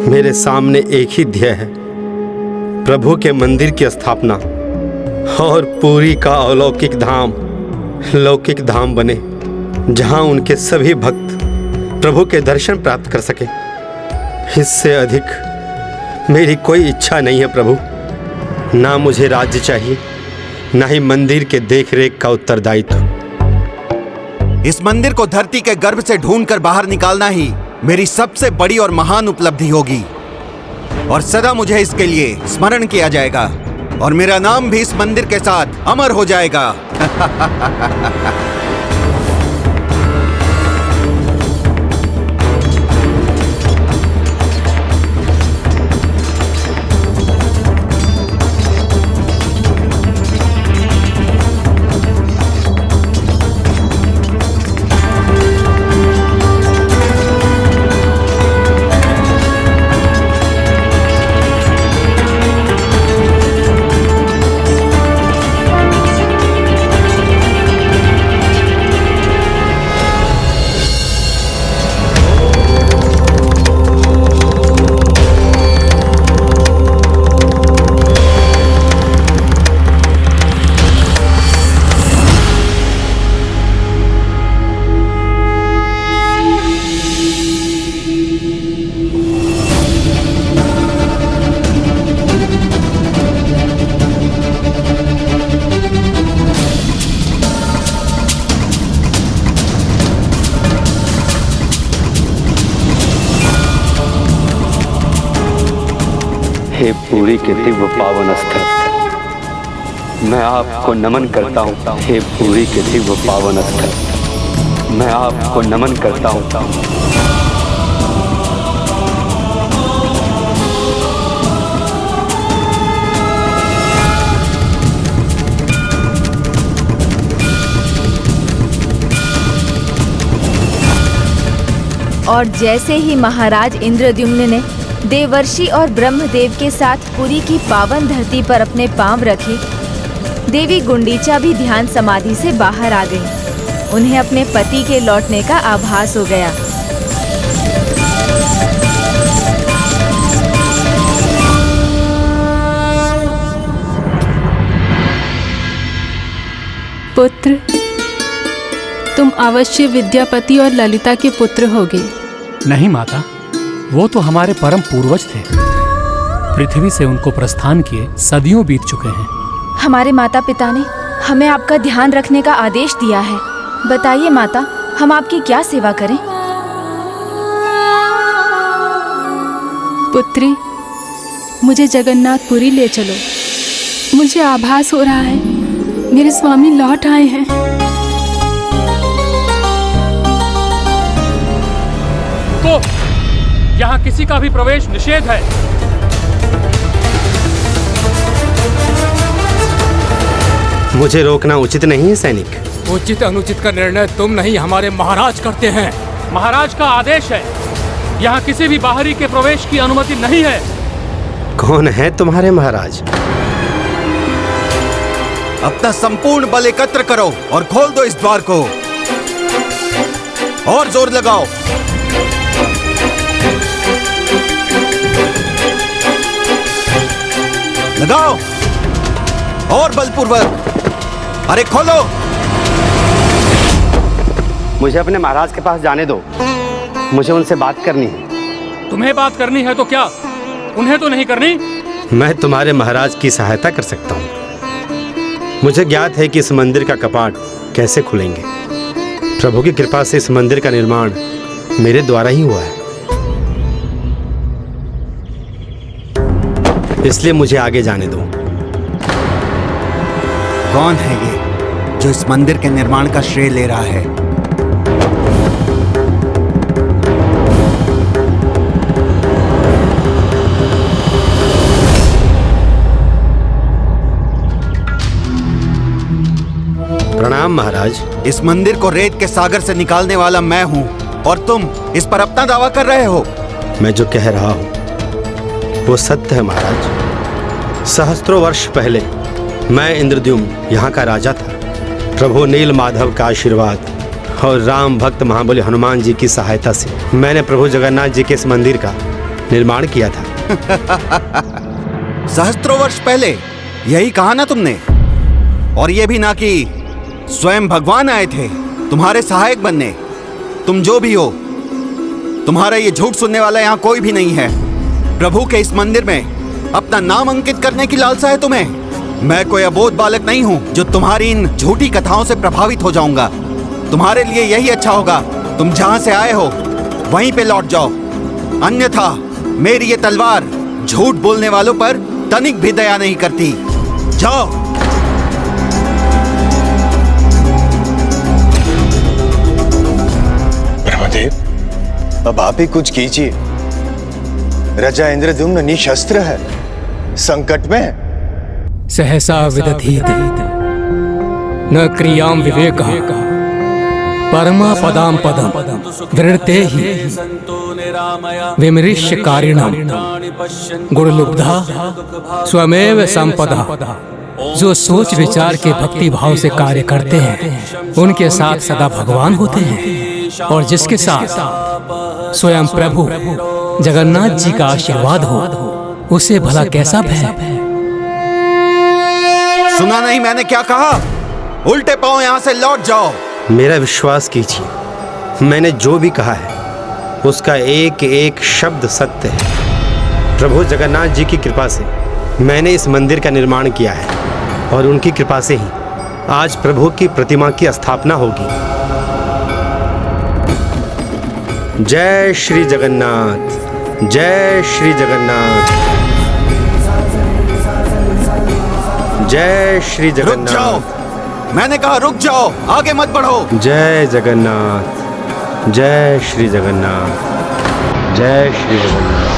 मेरे सामने एक ही ध्येय है, प्रभु के मंदिर की स्थापना और पूरी का अलौकिक धाम लौकिक धाम बने, जहां उनके सभी भक्त प्रभु के दर्शन प्राप्त कर सके। इससे अधिक मेरी कोई इच्छा नहीं है प्रभु। ना मुझे राज्य चाहिए, ना ही मंदिर के देखरेख का उत्तरदायित्व। इस मंदिर को धरती के गर्भ से ढूंढकर बाहर निकालना ही मेरी सबसे बड़ी और महान उपलब्धि होगी और सदा मुझे इसके लिए स्मरण किया जाएगा और मेरा नाम भी इस मंदिर के साथ अमर हो जाएगा। हे पुरी के दिव्य पावन स्थल, मैं आपको नमन करता हूँ। हे पुरी के दिव्य पावन स्थल, मैं आपको नमन करता हूँ। और जैसे ही महाराज इंद्रद्युम्न ने देवर्षि और ब्रह्मदेव के साथ पुरी की पावन धरती पर अपने पांव रखे, देवी गुंडीचा भी ध्यान समाधि से बाहर आ गई। उन्हें अपने पति के लौटने का आभास हो गया। पुत्र, तुम अवश्य विद्यापति और ललिता के पुत्र होगे। नहीं माता, वो तो हमारे परम पूर्वज थे। पृथ्वी से उनको प्रस्थान किए सदियों बीत चुके हैं। हमारे माता पिता ने हमें आपका ध्यान रखने का आदेश दिया है। बताइए माता, हम आपकी क्या सेवा करें? पुत्री, मुझे जगन्नाथपुरी ले चलो। मुझे आभास हो रहा है मेरे स्वामी लौट आए हैं। तो यहाँ किसी का भी प्रवेश निषेध है। मुझे रोकना उचित नहीं है सैनिक। उचित अनुचित का निर्णय तुम नहीं, हमारे महाराज करते हैं। महाराज का आदेश है, यहाँ किसी भी बाहरी के प्रवेश की अनुमति नहीं है। कौन है तुम्हारे महाराज? अपना संपूर्ण बल एकत्र करो और खोल दो इस द्वार को। और जोर लगाओ। लगाओ और बलपूर्वक। अरे खोलो। मुझे अपने महाराज के पास जाने दो। मुझे उनसे बात करनी है। तुम्हें बात करनी है तो क्या, उन्हें तो नहीं करनी? मैं तुम्हारे महाराज की सहायता कर सकता हूँ। मुझे ज्ञात है कि इस मंदिर का कपाट कैसे खुलेंगे। प्रभु की कृपा से इस मंदिर का निर्माण मेरे द्वारा ही हुआ है, इसलिए मुझे आगे जाने दो। कौन है ये जो इस मंदिर के निर्माण का श्रेय ले रहा है? प्रणाम महाराज। इस मंदिर को रेत के सागर से निकालने वाला मैं हूँ और तुम इस पर अपना दावा कर रहे हो। मैं जो कह रहा हूँ वो सत्य है महाराज। सहस्त्रों वर्ष पहले मैं इंद्रद्युम्न यहाँ का राजा था। प्रभु नील माधव का आशीर्वाद और राम भक्त महाबली हनुमान जी की सहायता से मैंने प्रभु जगन्नाथ जी के इस मंदिर का निर्माण किया था। सहस्त्रों वर्ष पहले यही कहा ना तुमने? और ये भी ना कि स्वयं भगवान आए थे तुम्हारे सहायक बनने। तुम जो भी हो, तुम्हारा ये झूठ सुनने वाला यहाँ कोई भी नहीं है। प्रभु के इस मंदिर में अपना नाम अंकित करने की लालसा है तुम्हें। मैं कोई अबोध बालक नहीं हूँ जो तुम्हारी इन झूठी कथाओं से प्रभावित हो जाऊंगा। तुम्हारे लिए यही अच्छा होगा, तुम जहाँ से आए हो वहीं पे लौट जाओ। अन्यथा मेरी ये तलवार झूठ बोलने वालों पर तनिक भी दया नहीं करती। जाओ। ब्रह्मदेव, अब आप ही कुछ कीजिए। राजा इंद्रद्युम्न निशस्त्र है, संकट में है। सहसा विदधीत न क्रियाम विवेकः परमा पदाम पदम वृणते ही विमृश्य कारिणाम गुणलुब्धा स्वमेव संपदा। जो सोच विचार के भक्ति भाव से कार्य करते हैं उनके साथ सदा भगवान होते हैं, और जिसके साथ स्वयं प्रभु जगन्नाथ जी का आशीर्वाद हो उसे भला कैसा भय। सुना नहीं मैंने क्या कहा? उल्टे पांव यहाँ से लौट जाओ। मेरा विश्वास कीजिए, मैंने जो भी कहा है उसका एक एक शब्द सत्य है। प्रभु जगन्नाथ जी की कृपा से मैंने इस मंदिर का निर्माण किया है और उनकी कृपा से ही आज प्रभु की प्रतिमा की स्थापना होगी। जय श्री जगन्नाथ, जय श्री जगन्नाथ। जय श्री रुक जगन्नाथ। जाओ, मैंने कहा रुक जाओ, आगे मत बढ़ो। जय जगन्नाथ, जय श्री जगन्नाथ, जय श्री जगन्नाथ।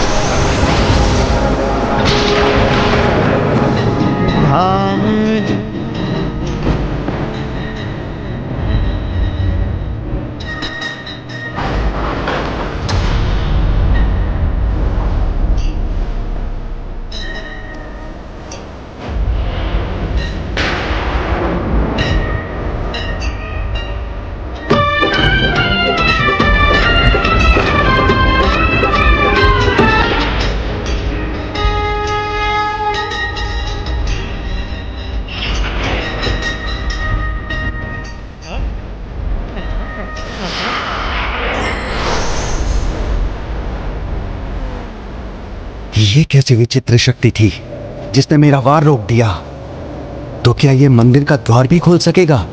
ये कैसी विचित्र शक्ति थी जिसने मेरा वार रोक दिया? तो क्या ये मंदिर का द्वार भी खोल सकेगा?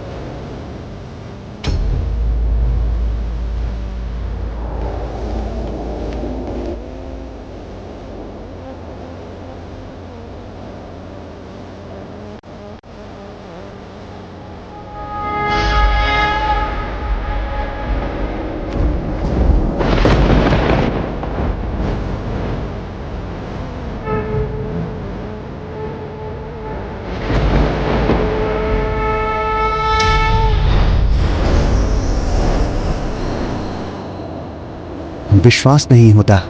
विश्वास नहीं होता,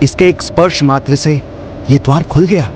इसके एक स्पर्श मात्र से ये द्वार खुल गया।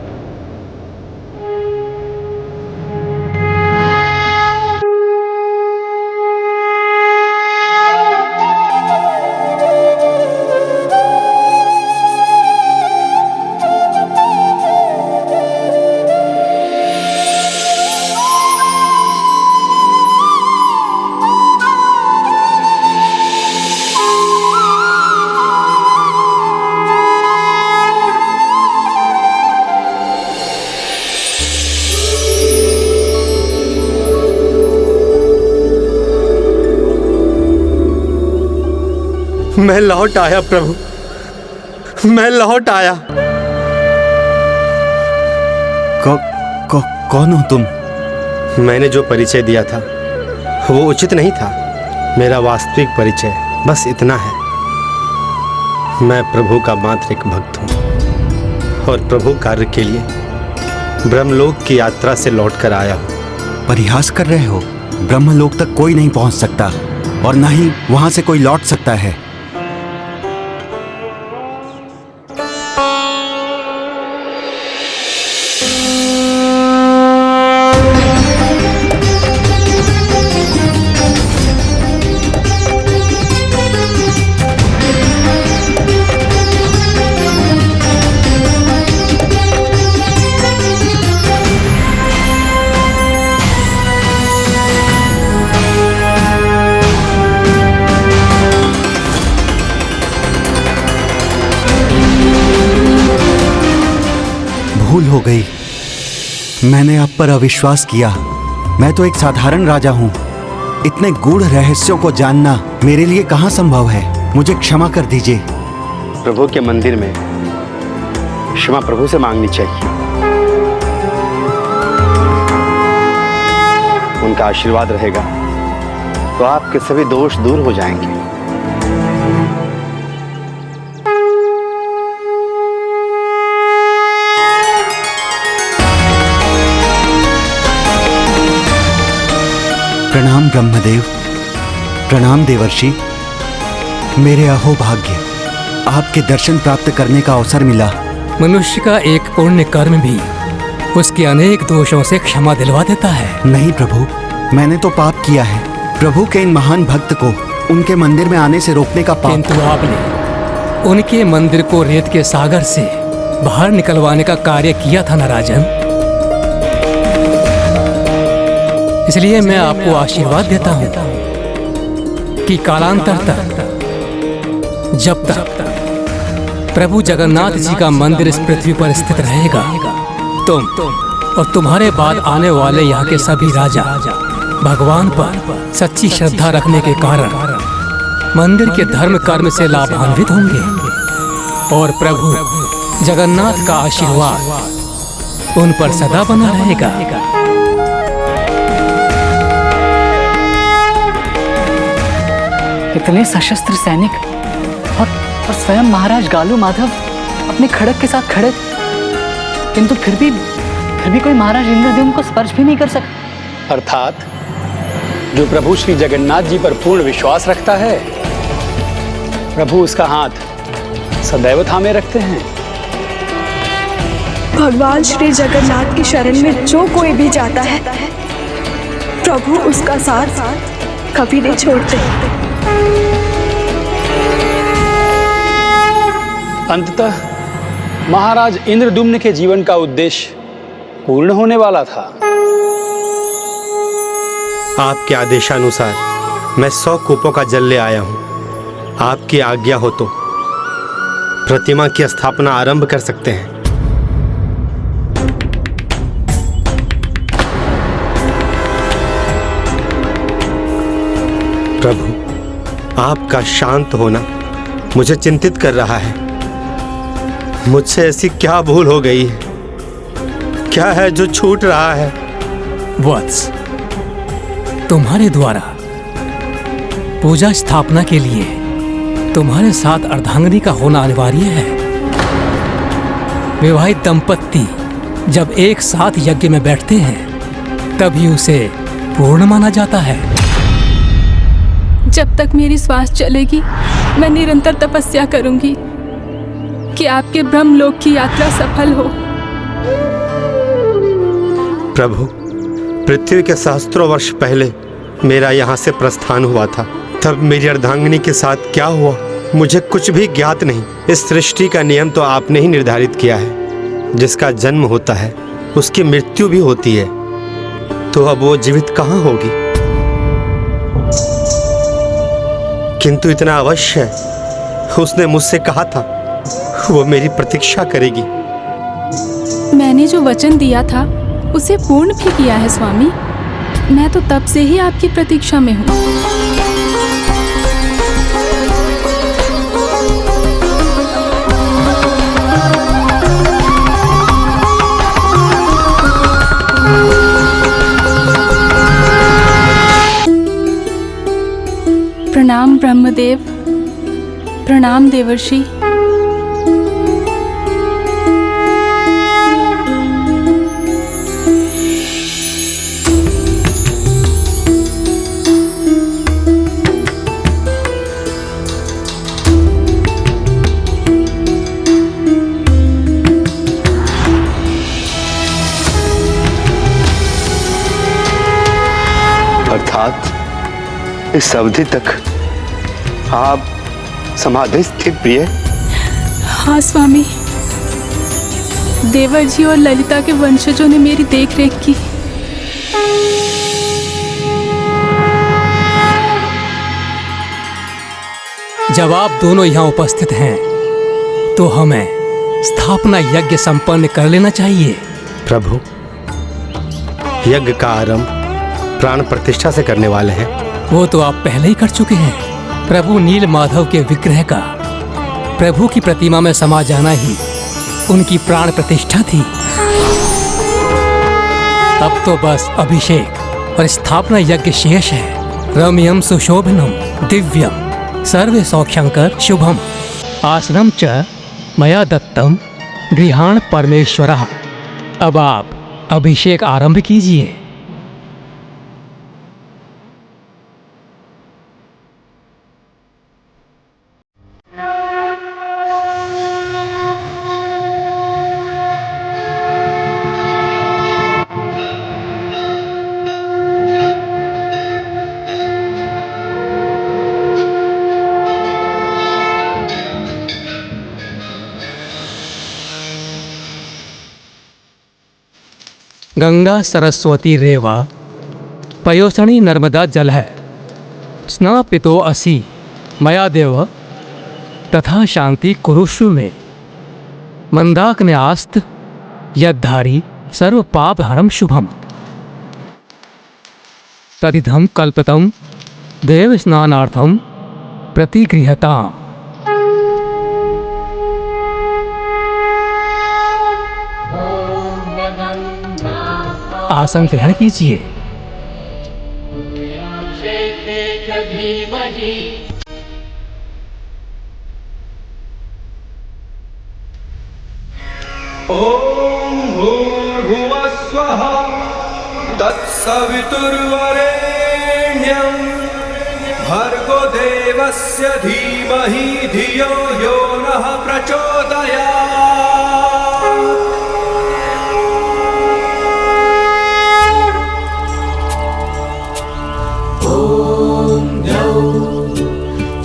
मैं लौट आया प्रभु, मैं लौट आया। कौन हो तुम? मैंने जो परिचय दिया था वो उचित नहीं था। मेरा वास्तविक परिचय बस इतना है, मैं प्रभु का मात्र एक भक्त हूँ और प्रभु कार्य के लिए ब्रह्मलोक की यात्रा से लौटकर आया हूँ। परिहास कर रहे हो? ब्रह्मलोक तक कोई नहीं पहुंच सकता और ना ही वहां से कोई लौट सकता है। भूल हो गई, मैंने आप पर अविश्वास किया। मैं तो एक साधारण राजा हूँ। इतने गूढ़ रहस्यों को जानना मेरे लिए कहाँ संभव है। मुझे क्षमा कर दीजिए। प्रभु के मंदिर में क्षमा प्रभु से मांगनी चाहिए। उनका आशीर्वाद रहेगा तो आपके सभी दोष दूर हो जाएंगे। प्रणाम ब्रह्मदेव, प्रणाम देवर्षि। मेरे अहोभाग्य, आपके दर्शन प्राप्त करने का अवसर मिला। मनुष्य का एक पुण्य कर्म भी उसके अनेक दोषों से क्षमा दिलवा देता है। नहीं प्रभु, मैंने तो पाप किया है। प्रभु के इन महान भक्त को उनके मंदिर में आने से रोकने का पाप। किंतु आपने उनके मंदिर को रेत के सागर से बाहर निकलवाने का कार्य किया था ना राजन। इसलिए मैं आपको आशीर्वाद देता हूं कि कालांतर तक, जब तक प्रभु जगन्नाथ जी का मंदिर इस पृथ्वी पर स्थित रहेगा, तुम और तुम्हारे बाद आने वाले यहाँ के सभी राजा भगवान पर सच्ची श्रद्धा रखने के कारण मंदिर के धर्म कर्म से लाभान्वित होंगे और प्रभु जगन्नाथ का आशीर्वाद उन पर सदा बना रहेगा। इतने सशस्त्र सैनिक और स्वयं महाराज गालू माधव अपने खड़ग के साथ खड़े, किंतु फिर भी कोई महाराज इंद्रद्युम्न को स्पर्श भी नहीं कर सका। अर्थात जो प्रभु श्री जगन्नाथ जी पर पूर्ण विश्वास रखता है, प्रभु उसका हाथ सदैव थामे रखते हैं। भगवान श्री जगन्नाथ की शरण में जो कोई भी जाता है, प्रभु उसका साथ कभी नहीं छोड़ते। अंततः महाराज इंद्रद्युम्न के जीवन का उद्देश्य पूर्ण होने वाला था। आपके आदेशानुसार मैं 100 कूपों का जल ले आया हूं। आपकी आज्ञा हो तो प्रतिमा की स्थापना आरंभ कर सकते हैं। प्रभु, आपका शांत होना मुझे चिंतित कर रहा है। मुझसे ऐसी क्या भूल हो गई है? क्या है जो छूट रहा है? वत्स, तुम्हारे द्वारा पूजा स्थापना के लिए तुम्हारे साथ अर्धांगिनी का होना अनिवार्य है। विवाहित दंपत्ति जब एक साथ यज्ञ में बैठते हैं तभी उसे पूर्ण माना जाता है। जब तक मेरी श्वास चलेगी मैं निरंतर तपस्या करूंगी कि आपके ब्रह्मलोक की यात्रा सफल हो। प्रभु, पृथ्वी के सहस्त्रों वर्ष पहले मेरा यहाँ से प्रस्थान हुआ था। तब मेरी अर्धांगिनी के साथ क्या हुआ मुझे कुछ भी ज्ञात नहीं। इस सृष्टि का नियम तो आपने ही निर्धारित किया है। जिसका जन्म होता है उसकी मृत्यु भी होती है, तो अब वो जीवित कहाँ होगी? किंतु इतना अवश्य उसने मुझसे कहा था वो मेरी प्रतीक्षा करेगी। मैंने जो वचन दिया था उसे पूर्ण भी किया है स्वामी। मैं तो तब से ही आपकी प्रतीक्षा में हूँ। प्रणाम ब्रह्मदेव, प्रणाम देवर्षि। अर्थात इस अवधि तक आप समाधि स्थित प्रिय? हाँ स्वामी, देवर जी और ललिता के वंशजों ने मेरी देखरेख की। जब आप दोनों यहाँ उपस्थित हैं तो हमें स्थापना यज्ञ संपन्न कर लेना चाहिए। प्रभु, यज्ञ का आरंभ प्राण प्रतिष्ठा से करने वाले हैं। वो तो आप पहले ही कर चुके हैं। प्रभु नील माधव के विग्रह का प्रभु की प्रतिमा में समा जाना ही उनकी प्राण प्रतिष्ठा थी। अब तो बस अभिषेक और स्थापना यज्ञ शेष है। रम्यम सुशोभनम दिव्यम सर्वे सौख्यंकर शुभम आसनम च मया दत्तम गृहाण परमेश्वरः। अब आप अभिषेक आरंभ कीजिए। गंगा सरस्वती रेवा पयोसणी नर्मदा जल है स्नापितो असि मया देव तथा शांति कुरुषु में मंदाग्न्यास्त यद्धारी सर्व पाप हरम शुभम तदिधम कल्पितम देव स्नानार्थम प्रतिगृहताम्। ओम आसन ग्रहण कीजिए। ॐ भूर्भुवः स्वः तत्सवितुर्वरेण्यं भर्गो देवस्य धीमहि धियो यो नः प्रचोदयात्। ॐ द्यौः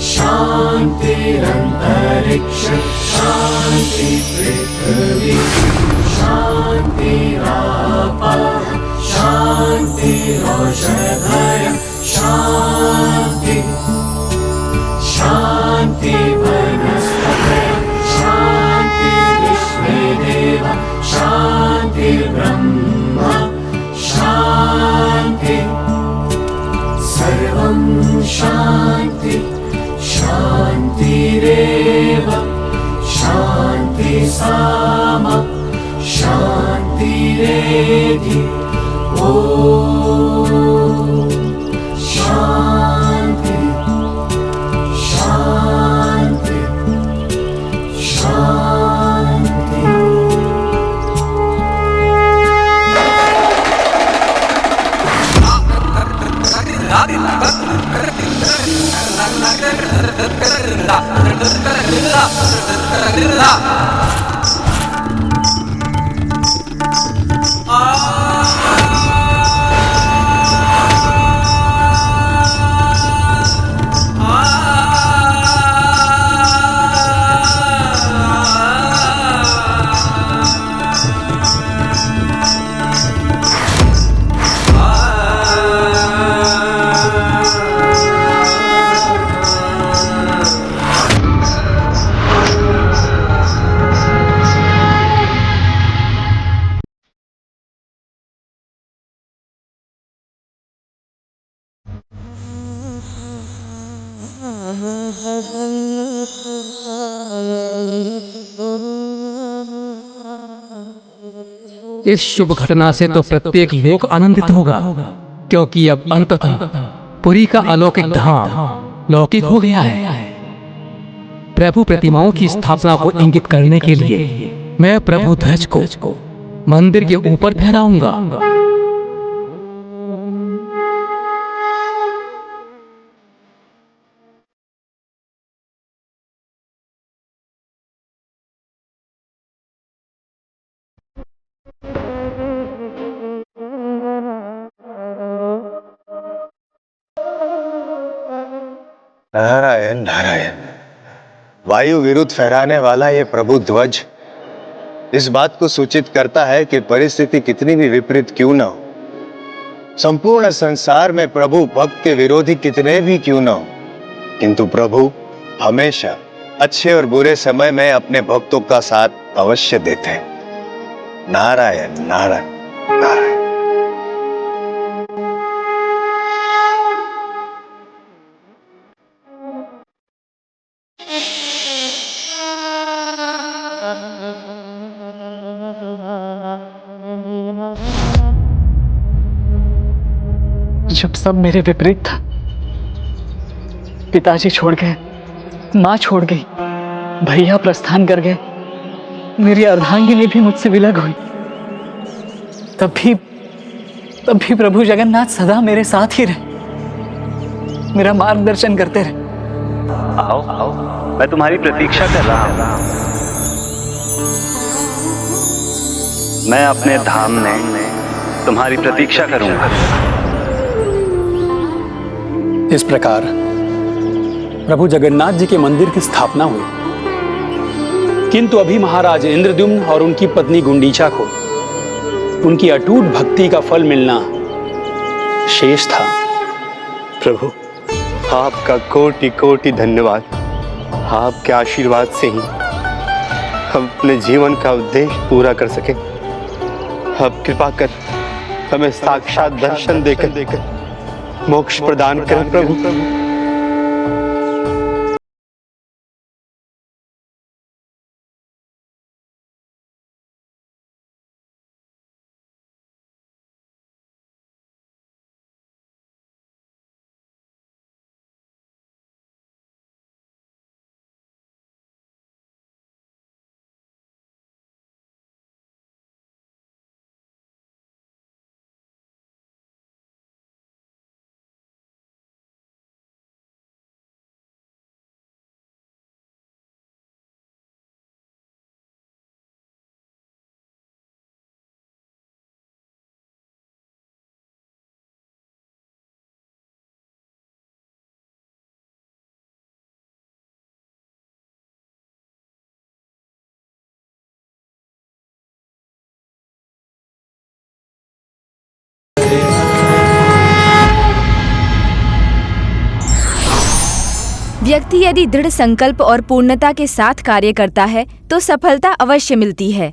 शान्तिरन्तरिक्ष शान्ति पृथिवी शान्तिरापः शान्तिरोषधय शान्ति शान्ति वनस्पतय शान्ति विश्वेदेव शान्ति ब्रह्म शान्ति सर्वं शान्ति शान्तिरेव शान्ति साम शान्तिरेधि ॐ शान्ति शान्ति शान्ति। इस शुभ घटना से तो प्रत्येक लोक आनंदित होगा, क्योंकि अब अंततः पुरी का अलौकिक धाम लौकिक हो गया है। प्रभु प्रतिमाओं की स्थापना को इंगित करने के लिए मैं प्रभु ध्वज को मंदिर के ऊपर फहराऊंगा। नारायण नारायण। वायु विरुद्ध फहराने वाला ये प्रभु ध्वज इस बात को सूचित करता है कि परिस्थिति कितनी भी विपरीत क्यों न हो, संपूर्ण संसार में प्रभु भक्त के विरोधी कितने भी क्यों न हो, किंतु प्रभु हमेशा अच्छे और बुरे समय में अपने भक्तों का साथ अवश्य देते हैं। नारायण नारायण नारायण। जब सब मेरे विपरीत था, पिताजी छोड़ गए, माँ छोड़ गई, भैया प्रस्थान कर गए, मेरी अर्धांगिनी भी मुझसे विलग हुई, तब भी प्रभु जगन्नाथ सदा मेरे साथ ही रहे, मेरा मार्गदर्शन करते रहे। आओ आओ, मैं तुम्हारी प्रतीक्षा कर रहा हूं। मैं अपने धाम में तुम्हारी प्रतीक्षा करूंगा। इस प्रकार प्रभु जगन्नाथ जी के मंदिर की स्थापना हुई, किंतु अभी महाराज इंद्रद्युम्न और उनकी पत्नी गुंडीचा को उनकी अटूट भक्ति का फल मिलना शेष था। प्रभु आपका कोटि कोटि धन्यवाद। आपके आशीर्वाद से ही हम अपने जीवन का उद्देश्य पूरा कर सके। अब कृपा कर हमें साक्षात दर्शन देकर मोक्ष प्रदान करें प्रभु। व्यक्ति यदि दृढ़ संकल्प और पूर्णता के साथ कार्य करता है तो सफलता अवश्य मिलती है।